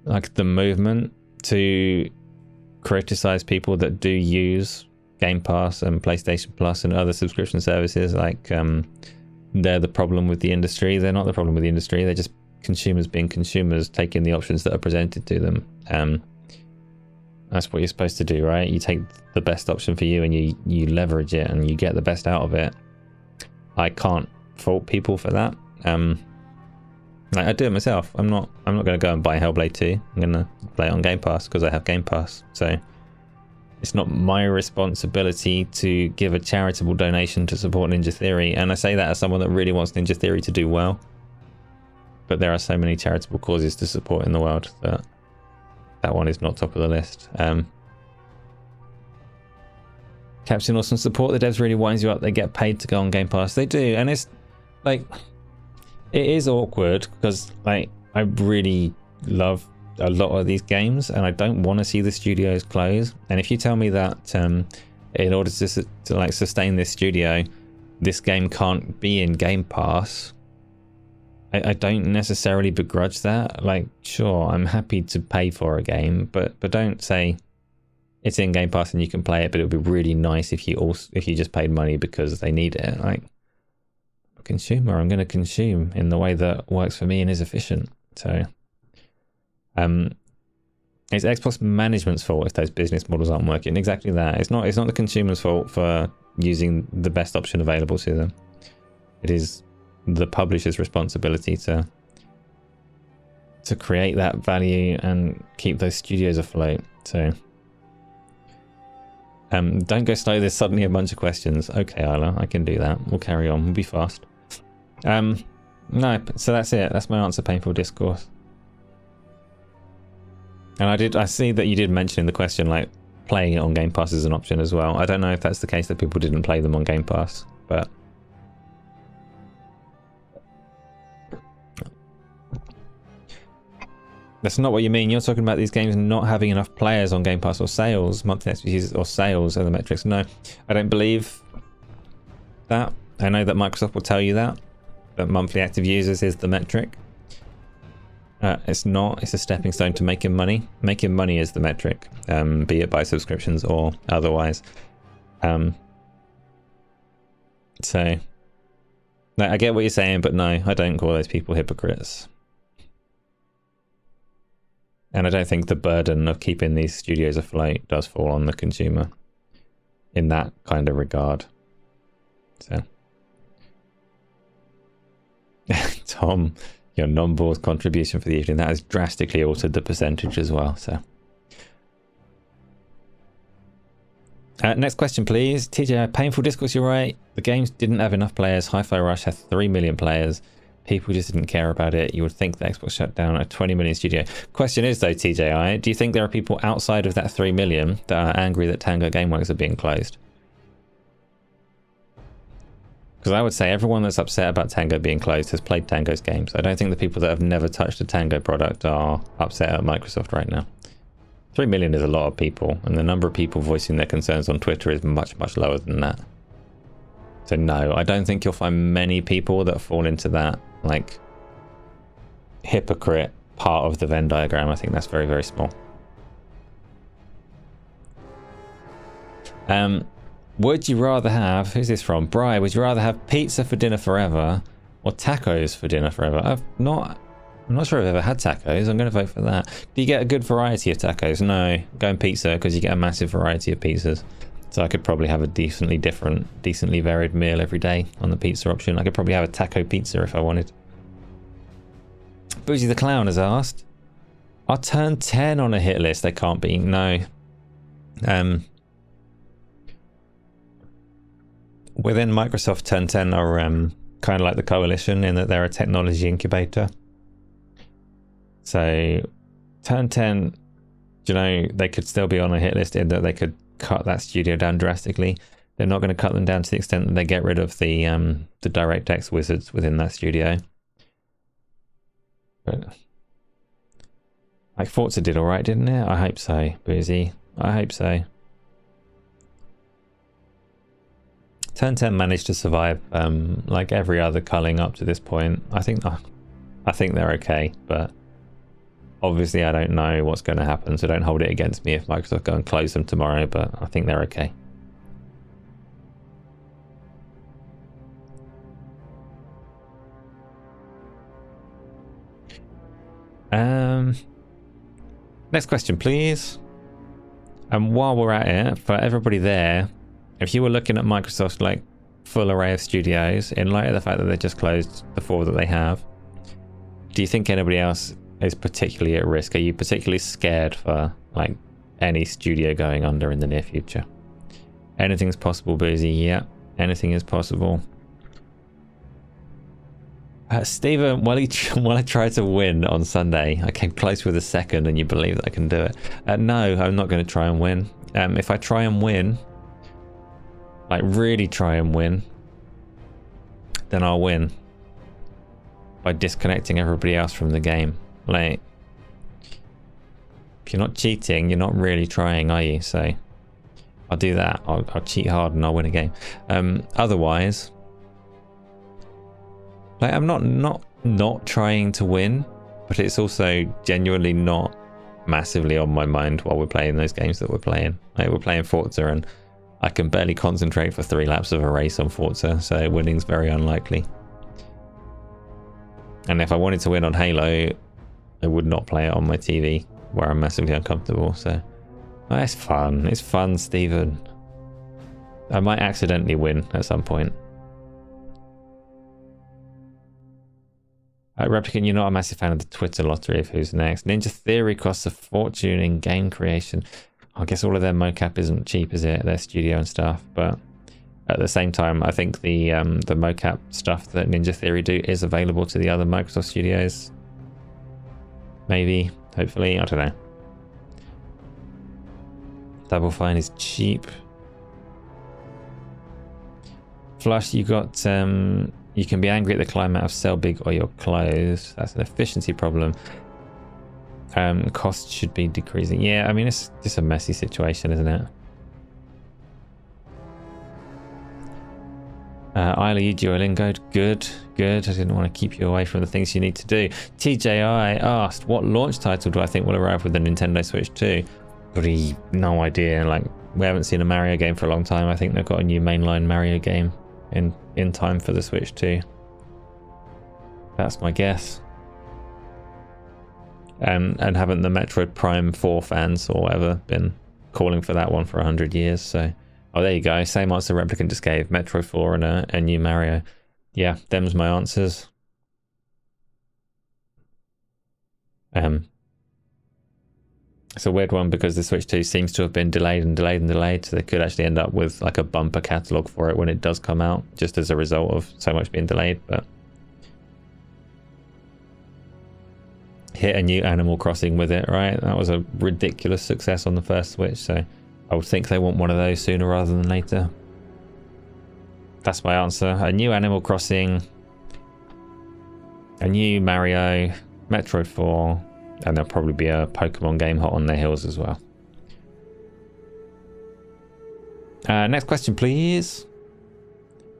like the movement to criticize people that do use Game Pass and PlayStation Plus and other subscription services like they're the problem with the industry. They're not the problem with the industry. They're just consumers being consumers, taking the options that are presented to them. That's what you're supposed to do, right? You take the best option for you and you leverage it and you get the best out of it. I can't fault people for that. Like I do it myself. I'm not going to go and buy Hellblade 2. I'm going to play it on Game Pass because I have Game Pass. So it's not my responsibility to give a charitable donation to support Ninja Theory. And I say that as someone that really wants Ninja Theory to do well. But there are so many charitable causes to support in the world that that one is not top of the list. Captain Awesome, support the devs really winds you up. They get paid to go on Game Pass. They do, and it's like it is awkward because like I really love a lot of these games and I don't want to see the studios close. And if you tell me that in order to like sustain this studio, this game can't be in Game Pass, I don't necessarily begrudge that. Like, sure, I'm happy to pay for a game, but don't say it's in Game Pass and you can play it, but it would be really nice if you just paid money because they need it. Like, I'm a consumer, I'm going to consume in the way that works for me and is efficient. So, it's Xbox management's fault if those business models aren't working. Exactly that. It's not the consumer's fault for using the best option available to them. It is the publisher's responsibility to create that value and keep those studios afloat. So don't go slow. There's suddenly a bunch of questions. Okay, Isla, I can do that. We'll carry on. We'll be fast. No, so that's it. That's my answer. Painful discourse. And I see that you did mention in the question like playing it on Game Pass is an option as well. I don't know if that's the case that people didn't play them on Game Pass, but that's not what you mean. You're talking about these games not having enough players on Game Pass or sales, monthly active users or sales are the metrics. No, I don't believe that. I know that Microsoft will tell you that monthly active users is the metric. It's not. It's a stepping stone to making money. Making money is the metric, be it by subscriptions or otherwise. So, no, I get what you're saying, but no, I don't call those people hypocrites. And I don't think the burden of keeping these studios afloat does fall on the consumer in that kind of regard. So, Tom, your non-board contribution for the evening, that has drastically altered the percentage as well. So, next question, please. TJ, painful discourse, you're right. The games didn't have enough players. Hi-Fi Rush had 3 million players. People just didn't care about it. You would think the Xbox shut down a 20 million studio. Question is though, TJI, do you think there are people outside of that 3 million that are angry that Tango Gameworks are being closed? Because I would say everyone that's upset about Tango being closed has played Tango's games. I don't think the people that have never touched a Tango product are upset at Microsoft right now. 3 million is a lot of people, and the number of people voicing their concerns on Twitter is much, much lower than that. So no, I don't think you'll find many people that fall into that like hypocrite part of the Venn diagram. I think that's very, very small. Would you rather have, who's this from? Bri, would you rather have pizza for dinner forever or tacos for dinner forever? I'm not sure I've ever had tacos. I'm going to vote for that. Do you get a good variety of tacos? No, going pizza because you get a massive variety of pizzas. So I could probably have a decently different, decently varied meal every day on the pizza option. I could probably have a taco pizza if I wanted. Boozy the Clown has asked, are turn 10 on a hit list? They can't be, no. Within Microsoft, turn 10 are kind of like the Coalition in that they're a technology incubator. So turn 10, you know, they could still be on a hit list in that they could cut that studio down drastically. They're not going to cut them down to the extent that they get rid of the DirectX wizards within that studio. But like Forza did all right, didn't it? I hope so, Boozy. I hope so. Turn 10 managed to survive like every other culling up to this point. I think they're okay, but obviously I don't know what's going to happen, so don't hold it against me if Microsoft go and close them tomorrow, but I think they're okay. Next question, please. And while we're at it, for everybody there, if you were looking at Microsoft's like full array of studios, in light of the fact that they just closed the 4 that they have, do you think anybody else is particularly at risk? Are you particularly scared for like any studio going under in the near future? Anything's possible, Boozy. Yeah, anything is possible. Stephen, while I tried to win on Sunday, I came close with a second, and you believe that I can do it. No, I'm not going to try and win. If I try and win, like really try and win, then I'll win by disconnecting everybody else from the game. Like, if you're not cheating, you're not really trying, are you? So I'll do that. I'll cheat hard and I'll win a game. Otherwise, like, I'm not trying to win, but it's also genuinely not massively on my mind while we're playing those games that we're playing. Like, we're playing Forza and I can barely concentrate for 3 laps of a race on Forza, so winning's very unlikely. And if I wanted to win on Halo, I would not play it on my TV where I'm massively uncomfortable. So it's fun. It's fun, Stephen. I might accidentally win at some point. Replicant, you're not a massive fan of the Twitter lottery of who's next. Ninja Theory costs a fortune in game creation. I guess all of their mocap isn't cheap, is it? Their studio and stuff. But at the same time, I think the mocap stuff that Ninja Theory do is available to the other Microsoft studios. Maybe, hopefully, I don't know. Double Fine is cheap. Flush, you got you can be angry at the climate of sell big or you're closed. That's an efficiency problem. Costs should be decreasing. Yeah, I mean, it's just a messy situation, isn't it? Isla, you Duolingo. Good. I didn't want to keep you away from the things you need to do. TJI asked, what launch title do I think will arrive with the Nintendo Switch 2? Bloody no idea. Like, we haven't seen a Mario game for a long time. I think they've got a new mainline Mario game in time for the Switch 2. That's my guess. And haven't the Metroid Prime 4 fans or whatever been calling for that one for 100 years? So, oh, there you go. Same answer Replicant just gave. Metroid 4 and a new Mario. Yeah, them's my answers. It's a weird one because the Switch 2 seems to have been delayed, so they could actually end up with like a bumper catalogue for it when it does come out, just as a result of so much being delayed. But hit a new Animal Crossing with it, right? That was a ridiculous success on the first Switch, so I would think they want one of those sooner rather than later. That's my answer. A new Animal Crossing, a new Mario, Metroid 4, and there'll probably be a Pokemon game hot on their heels as well. Next question, please.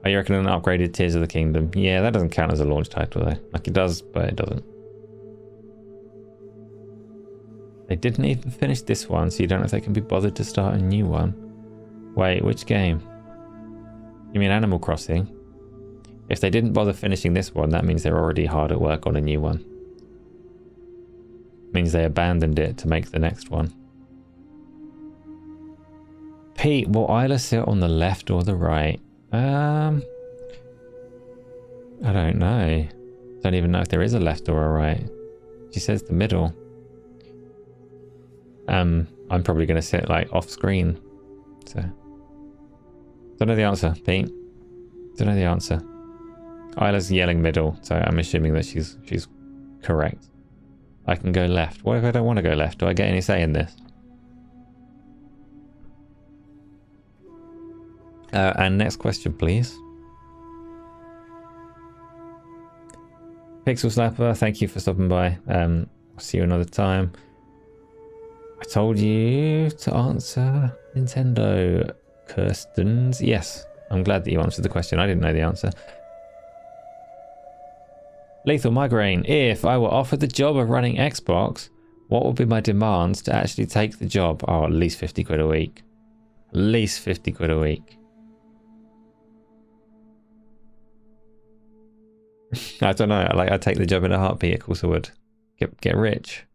Are you reckoning an upgraded Tears of the Kingdom? Yeah, that doesn't count as a launch title though. Like, it does, but it doesn't. They didn't even finish this one, so you don't know if they can be bothered to start a new one. Wait, which game? You mean Animal Crossing? If they didn't bother finishing this one, that means they're already hard at work on a new one. Means they abandoned it to make the next one. Pete, will Isla sit on the left or the right? I don't know. Don't even know if there is a left or a right. She says the middle. I'm probably going to sit like off screen. So don't know the answer, Pete. Don't know the answer. Isla's yelling middle, so I'm assuming that she's correct. I can go left. What if I don't want to go left? Do I get any say in this? And next question, please. Pixel Slapper, thank you for stopping by. I'll see you another time. I told you to answer Nintendo. Kirstens. Yes, I'm glad that you answered the question. I didn't know the answer. Lethal Migraine. If I were offered the job of running Xbox, what would be my demands to actually take the job? Oh, at least 50 quid a week. At least 50 quid a week. I don't know. Like, I'd take the job in a heartbeat. Of course I would. Get rich.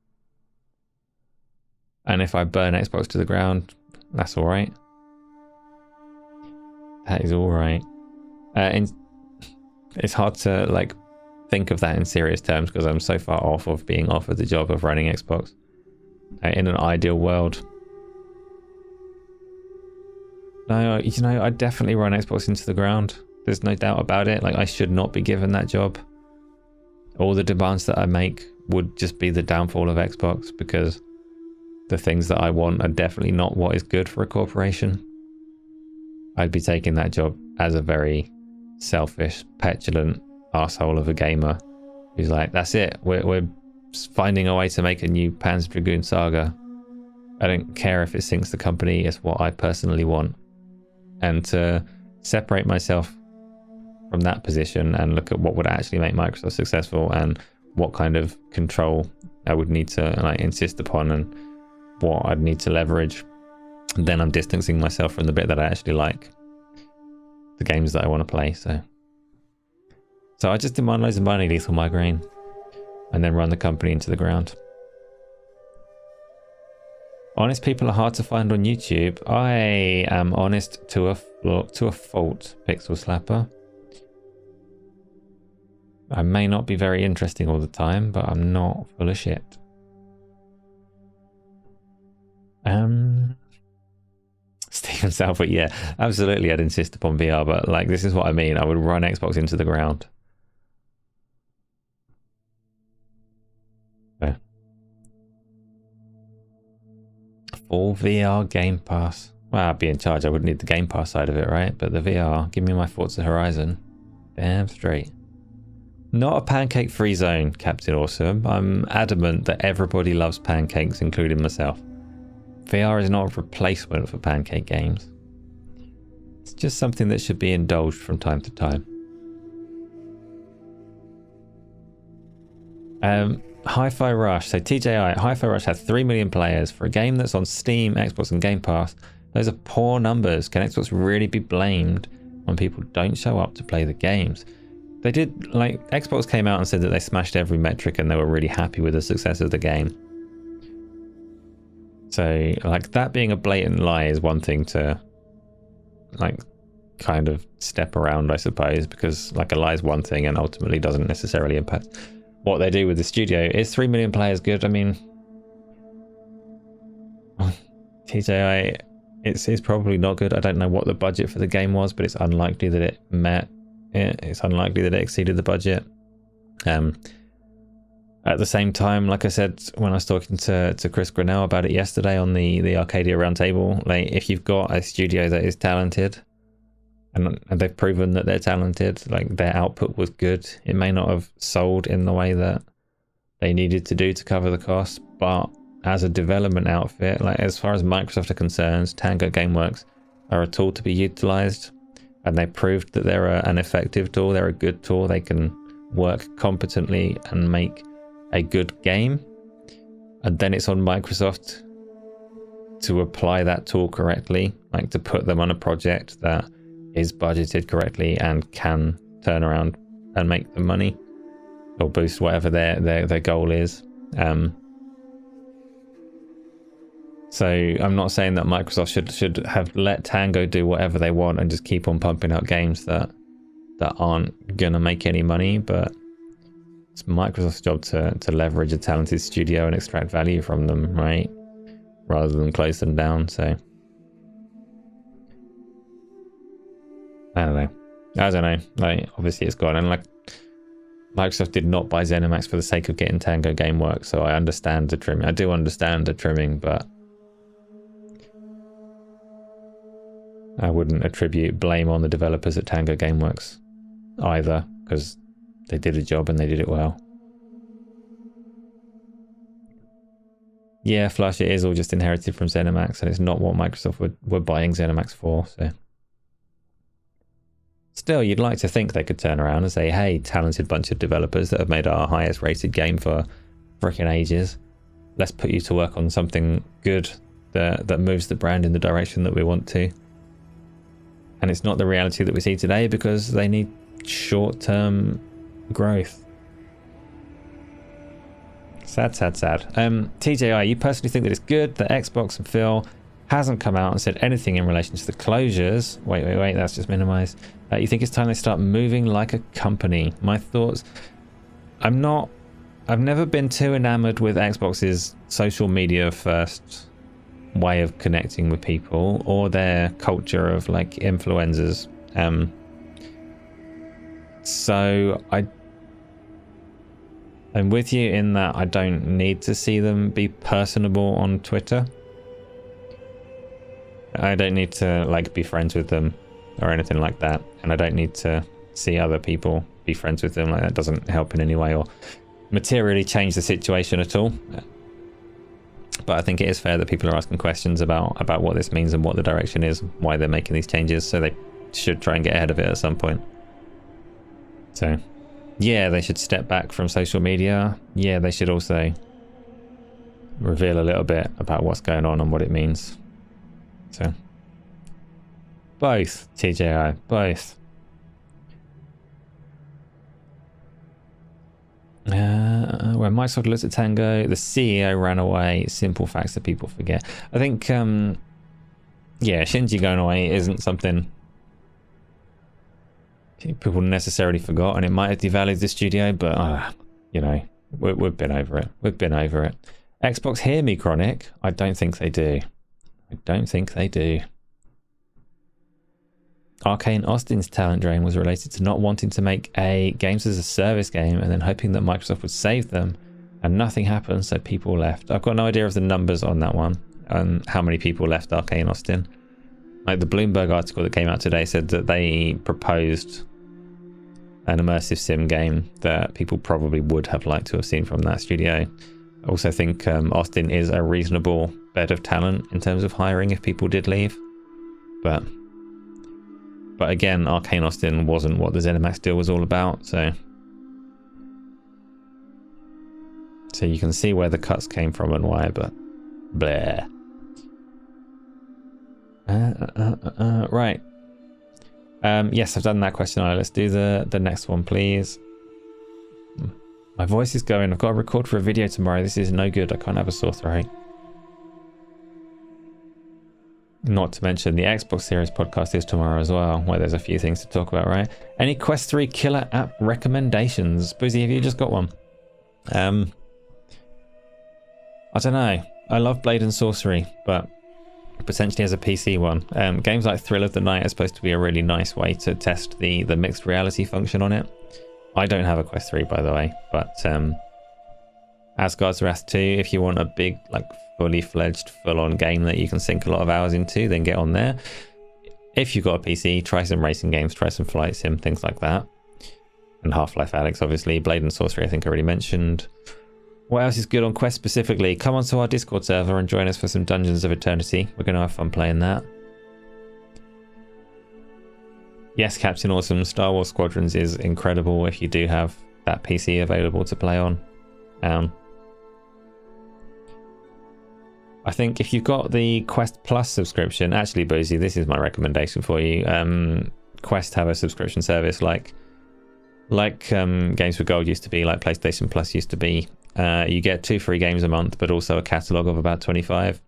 And if I burn Xbox to the ground, that's all right. That is all right. It's hard to like think of that in serious terms because I'm so far off of being offered the job of running Xbox. In an ideal world. No, you know, I'd definitely run Xbox into the ground. There's no doubt about it. Like, I should not be given that job. All the demands that I make would just be the downfall of Xbox because the things that I want are definitely not what is good for a corporation. I'd be taking that job as a very selfish, petulant arsehole of a gamer who's like, that's it. We're finding a way to make a new Panzer Dragoon Saga. I don't care if it sinks the company. It's what I personally want. And to separate myself from that position and look at what would actually make Microsoft successful and what kind of control I would need to like insist upon and what I'd need to leverage, then I'm distancing myself from the bit that I actually like, the games that I want to play. So I just demand loads of money, Lethal Migraine, and then run the company into the ground. Honest people are hard to find on YouTube. I am honest to a fault, Pixel Slapper. I may not be very interesting all the time, but I'm not full of shit. Steven Salford, yeah, absolutely. I'd insist upon VR, but like, this is what I mean. I would run Xbox into the ground. Okay. Full VR Game Pass. Well, I'd be in charge. I wouldn't need the Game Pass side of it, right? But the VR, give me my Forza Horizon. Damn straight. Not a pancake-free zone, Captain Awesome. I'm adamant that everybody loves pancakes, including myself. VR is not a replacement for pancake games. It's just something that should be indulged from time to time. Hi-Fi Rush. So TJI, Hi-Fi Rush had 3 million players. For a game that's on Steam, Xbox and Game Pass, those are poor numbers. Can Xbox really be blamed when people don't show up to play the games? They did, like, Xbox came out and said that they smashed every metric and they were really happy with the success of the game. So, like, that being a blatant lie is one thing to, like, kind of step around, I suppose, because, like, a lie is one thing and ultimately doesn't necessarily impact what they do with the studio. Is 3 million players good? I mean, TJI, it's probably not good. I don't know what the budget for the game was, but it's unlikely that it met it. It's unlikely that it exceeded the budget. At the same time, like I said, when I was talking to Chris Grinnell about it yesterday on the Arcadia Roundtable, like, if you've got a studio that is talented, and they've proven that they're talented, like, their output was good, it may not have sold in the way that they needed to do to cover the cost, but as a development outfit, like, as far as Microsoft are concerned, Tango Gameworks are a tool to be utilized, and they proved that they're an effective tool. They're a good tool. They can work competently and make a good game, and then it's on Microsoft to apply that tool correctly, like to put them on a project that is budgeted correctly and can turn around and make them money or boost whatever their goal is. So I'm not saying that Microsoft should have let Tango do whatever they want and just keep on pumping out games that aren't gonna make any money, but it's Microsoft's job to leverage a talented studio and extract value from them, right? Rather than close them down. So I don't know. Like, obviously it's gone, and like Microsoft did not buy ZeniMax for the sake of getting Tango Gameworks, so I understand the trimming. I do understand the trimming, but I wouldn't attribute blame on the developers at Tango Gameworks either, because they did a job and they did it well. Yeah, Flush, it is all just inherited from ZeniMax, and it's not what Microsoft were buying ZeniMax for, so... Still, you'd like to think they could turn around and say, hey, talented bunch of developers that have made our highest rated game for frickin' ages. Let's put you to work on something good that moves the brand in the direction that we want to. And it's not the reality that we see today because they need short-term growth. Sad, sad, sad. TJI, you personally think that it's good that Xbox and Phil hasn't come out and said anything in relation to the closures? Wait, that's just minimized. You think it's time they start moving like a company? My thoughts, I've never been too enamored with Xbox's social media first way of connecting with people, or their culture of like influencers. So I'm with you in that I don't need to see them be personable on Twitter. I don't need to like be friends with them or anything like that, and I don't need to see other people be friends with them. Like, that doesn't help in any way or materially change the situation at all. But I think it is fair that people are asking questions about what this means and what the direction is, why they're making these changes, so they should try and get ahead of it at some point. So yeah, they should step back from social media. Yeah, they should also reveal a little bit about what's going on and what it means. So both, TJI, both. When Microsoft looked at Tango, the CEO ran away. Simple facts that people forget. I think, yeah, Shinji going away isn't something people necessarily forgot, and it might have devalued the studio, but, you know, we've been over it. We've been over it. Xbox hear me, Chronic? I don't think they do. I don't think they do. Arcane Austin's talent drain was related to not wanting to make a games as a service game and then hoping that Microsoft would save them, and nothing happened, so people left. I've got no idea of the numbers on that one and how many people left Arcane Austin. Like the Bloomberg article that came out today said that they proposed an immersive sim game that people probably would have liked to have seen from that studio. I also think Austin is a reasonable bed of talent in terms of hiring if people did leave. But again, Arcane Austin wasn't what the ZeniMax deal was all about, so you can see where the cuts came from and why, but bleh. Right. Yes, I've done that question. All right, let's do the next one, please. My voice is going. I've got to record for a video tomorrow. This is no good. I can't have a sore throat. Not to mention the Xbox Series podcast is tomorrow as well, where there's a few things to talk about, right? Any Quest 3 killer app recommendations? Boozy, have you just got one? I don't know. I love Blade and Sorcery, but potentially as a PC one. Games like Thrill of the Night are supposed to be a really nice way to test the mixed reality function on it. I don't have a Quest 3, by the way, but Asgard's Wrath 2, if you want a big, like, fully fledged, full-on game that you can sink a lot of hours into, then get on there. If you've got a PC, try some racing games, try some flight sim, things like that. And Half-Life Alyx, obviously. Blade and Sorcery, I think I already mentioned. What else is good on Quest specifically? Come onto our Discord server and join us for some Dungeons of Eternity. We're going to have fun playing that. Yes, Captain Awesome, Star Wars Squadrons is incredible if you do have that PC available to play on. I think if you've got the Quest Plus subscription, actually, Boozy, this is my recommendation for you. Quest have a subscription service like Games with Gold used to be, like PlayStation Plus used to be. You get 2 free games a month, but also a catalogue of about 25.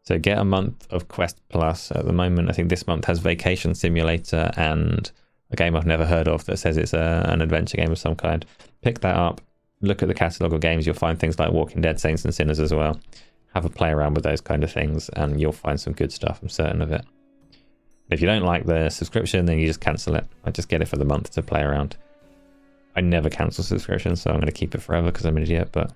So get a month of Quest Plus. At the moment, I think this month has Vacation Simulator and a game I've never heard of that says it's an adventure game of some kind. Pick that up, look at the catalogue of games. You'll find things like Walking Dead, Saints and Sinners as well. Have a play around with those kind of things and you'll find some good stuff, I'm certain of it. If you don't like the subscription, then you just cancel it. I just get it for the month to play around. I never cancel subscriptions, so I'm going to keep it forever because I'm an idiot. But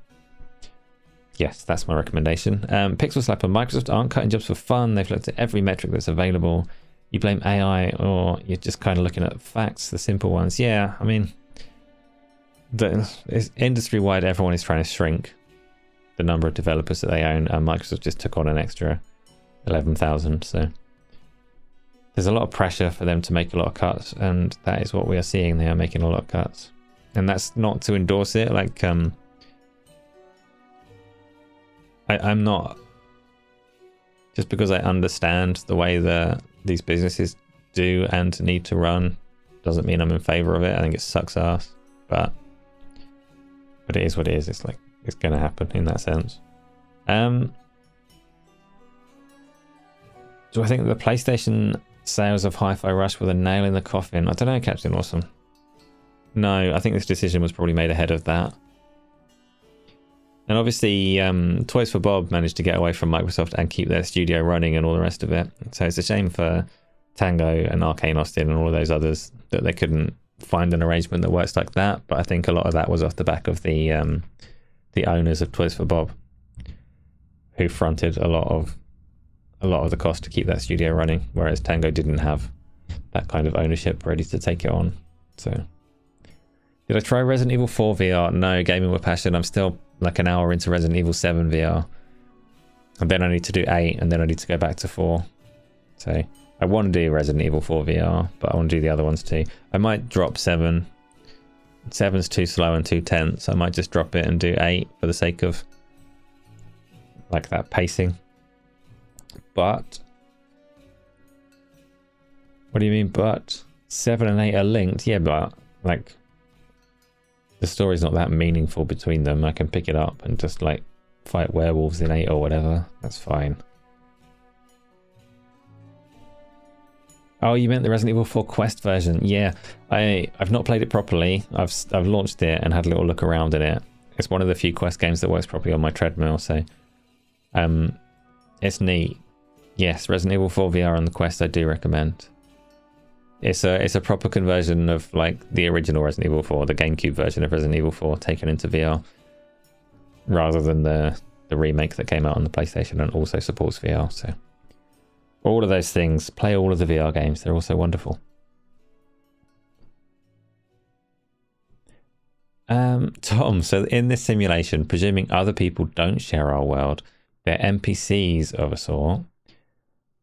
yes, that's my recommendation. Pixel Slap and Microsoft aren't cutting jobs for fun. They've looked at every metric that's available. You blame AI, or you're just kind of looking at facts, the simple ones. Yeah, I mean, industry-wide, everyone is trying to shrink the number of developers that they own, and Microsoft just took on an extra 11,000. So there's a lot of pressure for them to make a lot of cuts, and that is what we are seeing. They are making a lot of cuts, and that's not to endorse it. Like, I'm not, just because I understand the way that these businesses do and need to run, doesn't mean I'm in favor of it. I think it sucks ass, but it is what it is. It's like, it's going to happen in that sense. Do I think the PlayStation sales of Hi-Fi Rush were the nail in the coffin? I don't know, Captain Awesome. No, I think this decision was probably made ahead of that. And obviously, Toys for Bob managed to get away from Microsoft and keep their studio running and all the rest of it. So it's a shame for Tango and Arcane Austin and all of those others that they couldn't find an arrangement that works like that. But I think a lot of that was off the back of the owners of Toys for Bob, who fronted a lot of the cost to keep that studio running, whereas Tango didn't have that kind of ownership ready to take it on. So, did I try Resident Evil 4 VR? No, Gaming with Passion. I'm still like an hour into Resident Evil 7 VR, and then I need to do 8, and then I need to go back to 4. So I want to do Resident Evil 4 VR, but I want to do the other ones too. I might drop 7. 7's too slow and too tense. I might just drop it and do 8 for the sake of like that pacing. But what do you mean? But 7 and 8 are linked. Yeah, but like the story's not that meaningful between them. I can pick it up and just like fight werewolves in 8 or whatever. That's fine. Oh, you meant the Resident Evil 4 Quest version? Yeah, I've not played it properly. I've launched it and had a little look around in it. It's one of the few Quest games that works properly on my treadmill, so it's neat. Yes, Resident Evil 4 VR on the Quest I do recommend. It's a proper conversion of like the original Resident Evil 4, the GameCube version of Resident Evil 4 taken into VR, rather than the remake that came out on the PlayStation and also supports VR. So all of those things, play all of the VR games, they're also wonderful. Tom, so in this simulation, presuming other people don't share our world, they're NPCs of a sort,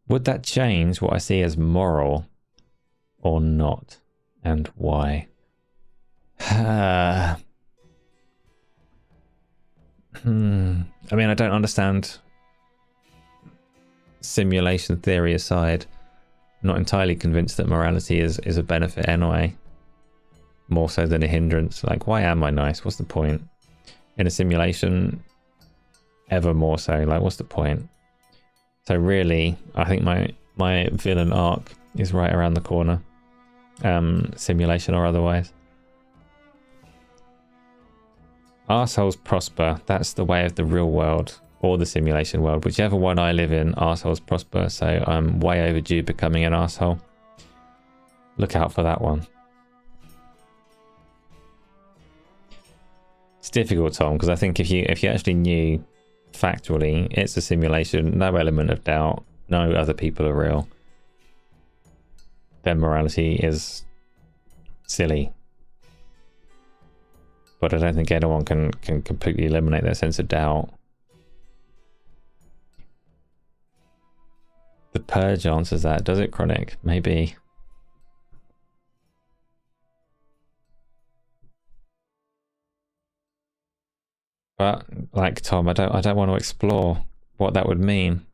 would that change what I see as moral or not, and why? I mean, I don't understand. Simulation theory aside, not entirely convinced that morality is a benefit anyway, more so than a hindrance. Like, why am I nice? What's the point in a simulation? Ever more so, like, what's the point? So really, I think my villain arc is right around the corner, simulation or otherwise. Arseholes prosper. That's the way of the real world or the simulation world. Whichever one I live in, arseholes prosper. So I'm way overdue becoming an arsehole. Look out for that one. It's difficult, Tom, because I think if you actually knew factually it's a simulation, no element of doubt, no other people are real, then morality is silly. But I don't think anyone can completely eliminate that sense of doubt. The Purge answers that, does it, Chronic? Maybe. But like Tom, I don't want to explore what that would mean.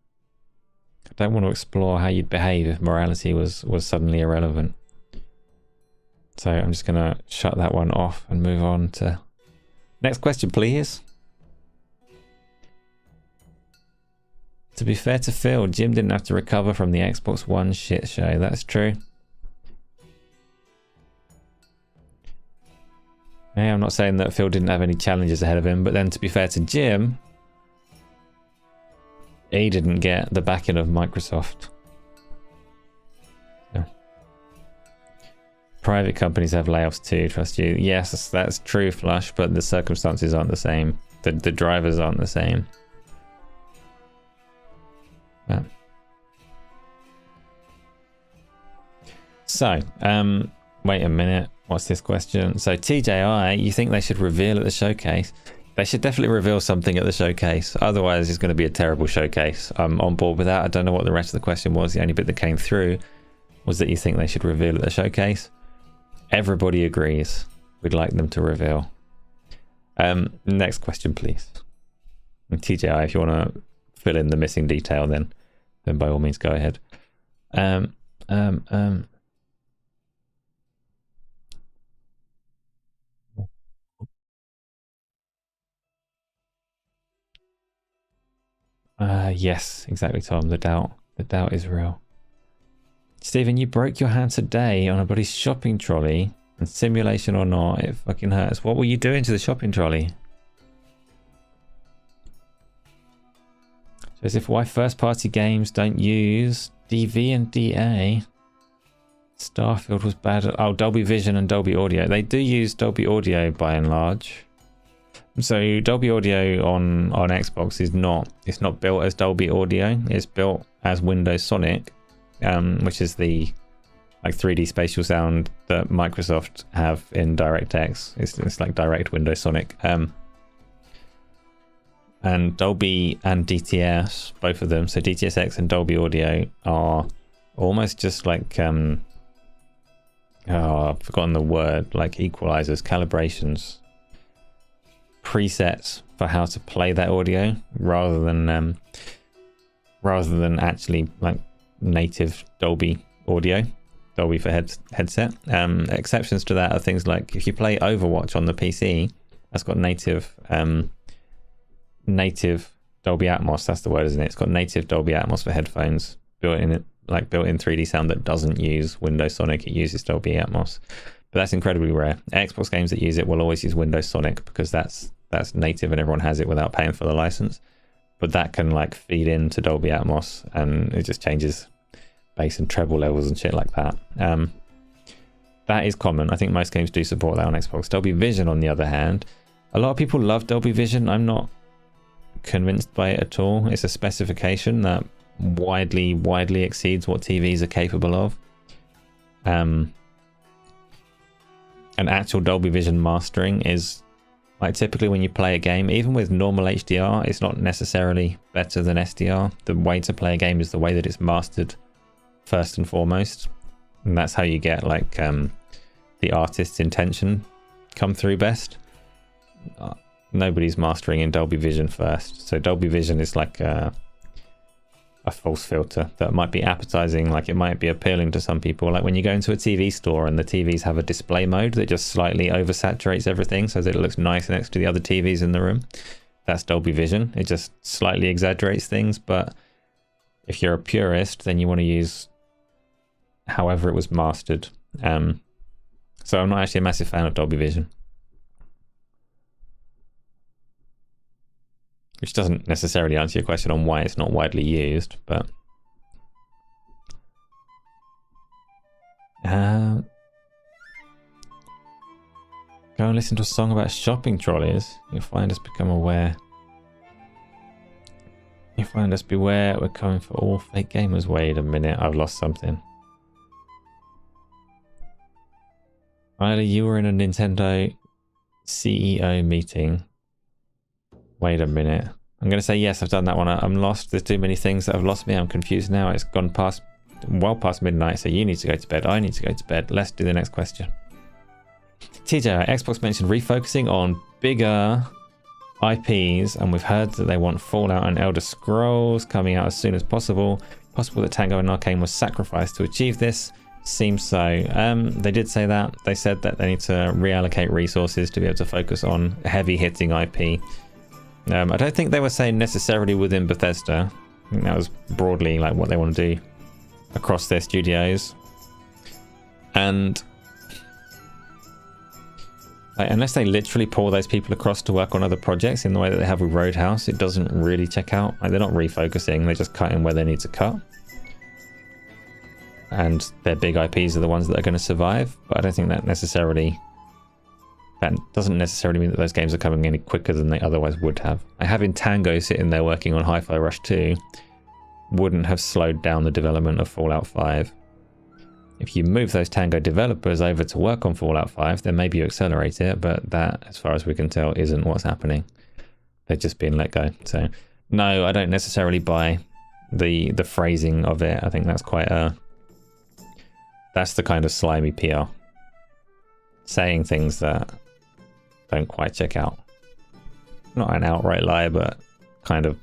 I don't want to explore how you'd behave if morality was suddenly irrelevant. So I'm just gonna shut that one off and move on to next question, please. To be fair to Phil, Jim didn't have to recover from the Xbox One shit show. That's true. Yeah, I'm not saying that Phil didn't have any challenges ahead of him, but then to be fair to Jim, he didn't get the backing of Microsoft. Yeah. Private companies have layoffs too, trust you. Yes, that's true, Flush, but the circumstances aren't the same. The drivers aren't the same. Yeah. So, wait a minute. What's this question? So, TJI, you think they should reveal at the showcase? They should definitely reveal something at the showcase. Otherwise, it's going to be a terrible showcase. I'm on board with that. I don't know what the rest of the question was. The only bit that came through was that you think they should reveal at the showcase. Everybody agrees. We'd like them to reveal. Next question, please. And TJI, if you want to fill in the missing detail, then by all means go ahead. Yes, exactly, Tom. The doubt is real. Stephen, you broke your hand today on a bloody shopping trolley. And simulation or not, it fucking hurts. What were you doing to the shopping trolley? So as if why first party games don't use DV and DA. Starfield was bad. Oh, Dolby Vision and Dolby Audio. They do use Dolby Audio by and large. So Dolby Audio on Xbox is it's not built as Dolby Audio. It's built as Windows Sonic, which is the like 3D spatial sound that Microsoft have in DirectX. It's like direct Windows Sonic. And Dolby and DTS, both of them, so DTS:X and Dolby Audio are almost just like I've forgotten the word, like equalizers, calibrations, presets for how to play that audio rather than actually like native Dolby audio. Dolby for headset. Exceptions to that are things like if you play Overwatch on the PC, that's got native Dolby Atmos. That's the word, isn't it? It's got native Dolby Atmos for headphones built in 3D sound that doesn't use Windows Sonic. It uses Dolby Atmos, but that's incredibly rare. Xbox games that use it will always use Windows Sonic because that's native and everyone has it without paying for the license. But that can like feed into Dolby Atmos and it just changes bass and treble levels and shit like that. That is common. I think most games do support that on Xbox. Dolby Vision, on the other hand, a lot of people love Dolby Vision. I'm not convinced by it at all. It's a specification that widely exceeds what TVs are capable of. And actual Dolby Vision mastering is like typically when you play a game, even with normal HDR, it's not necessarily better than SDR. The way to play a game is the way that it's mastered first and foremost, and that's how you get like the artist's intention come through best. Nobody's mastering in Dolby Vision first, so Dolby Vision is like a false filter that might be appetizing, like it might be appealing to some people, like when you go into a TV store and the TVs have a display mode that just slightly oversaturates everything so that it looks nice next to the other TVs in the room. That's Dolby Vision. It just slightly exaggerates things, but if you're a purist, then you want to use however it was mastered. So I'm not actually a massive fan of Dolby Vision, which doesn't necessarily answer your question on why it's not widely used, but go and listen to a song about shopping trolleys. You'll find us become aware. You'll find us beware. We're coming for all fake gamers. Wait a minute, I've lost something. Riley, you were in a Nintendo CEO meeting. Wait a minute. I'm going to say yes, I've done that one. I'm lost. There's too many things that have lost me. I'm confused now. It's gone well past midnight, so you need to go to bed. I need to go to bed. Let's do the next question. TJ, Xbox mentioned refocusing on bigger IPs, and we've heard that they want Fallout and Elder Scrolls coming out as soon as possible. Possible that Tango and Arcane was sacrificed to achieve this. Seems so. They did say that. They said that they need to reallocate resources to be able to focus on heavy hitting IP. I don't think they were saying necessarily within Bethesda. I think that was broadly like what they want to do across their studios. And like, unless they literally pull those people across to work on other projects in the way that they have with Roadhouse, it doesn't really check out. Like, they're not refocusing, they're just cutting where they need to cut. and their big IPs are the ones that are going to survive. But I don't think that doesn't necessarily mean that those games are coming any quicker than they otherwise would have. Having Tango sitting there working on Hi-Fi Rush 2 wouldn't have slowed down the development of Fallout 5. If you move those Tango developers over to work on Fallout 5, then maybe you accelerate it, but that, as far as we can tell, isn't what's happening. They're just being let go. So, no, I don't necessarily buy the phrasing of it. I think that's that's the kind of slimy PR. Saying things that don't quite check out. Not an outright lie, but kind of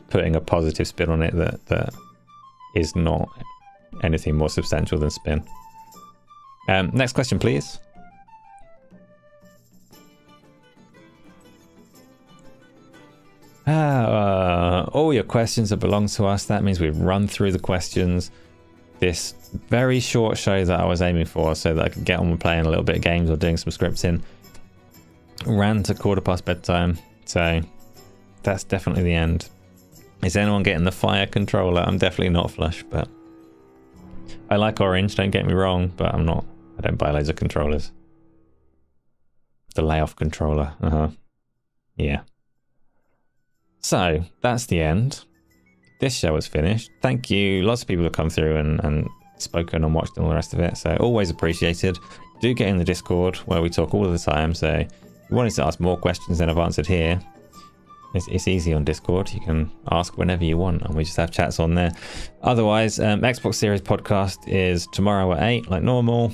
putting a positive spin on it that is not anything more substantial than spin. Next question, please. All your questions that belong to us. That means we've run through the questions. This very short show that I was aiming for so that I could get on with playing a little bit of games or doing some scripting ran to 1:15 bedtime, so that's definitely the end. Is anyone getting the fire controller? I'm definitely not flush, but I like orange, don't get me wrong, but I don't buy loads of controllers. The layoff controller, yeah. So that's the end. This show is finished. Thank you. Lots of people have come through and spoken and watched and all the rest of it. So always appreciated. Do get in the Discord where we talk all of the time. So if you wanted to ask more questions than I've answered here, it's easy on Discord. You can ask whenever you want and we just have chats on there. Otherwise, Xbox Series podcast is tomorrow at 8 like normal.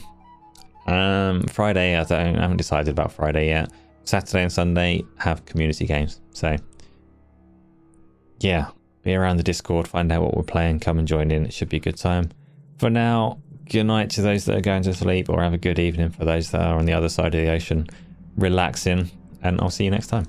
Friday, I haven't decided about Friday yet. Saturday and Sunday have community games. So yeah. Be around the Discord, find out what we're playing, come and join in. It should be a good time. For now, good night to those that are going to sleep, or have a good evening for those that are on the other side of the ocean relaxing, and I'll see you next time.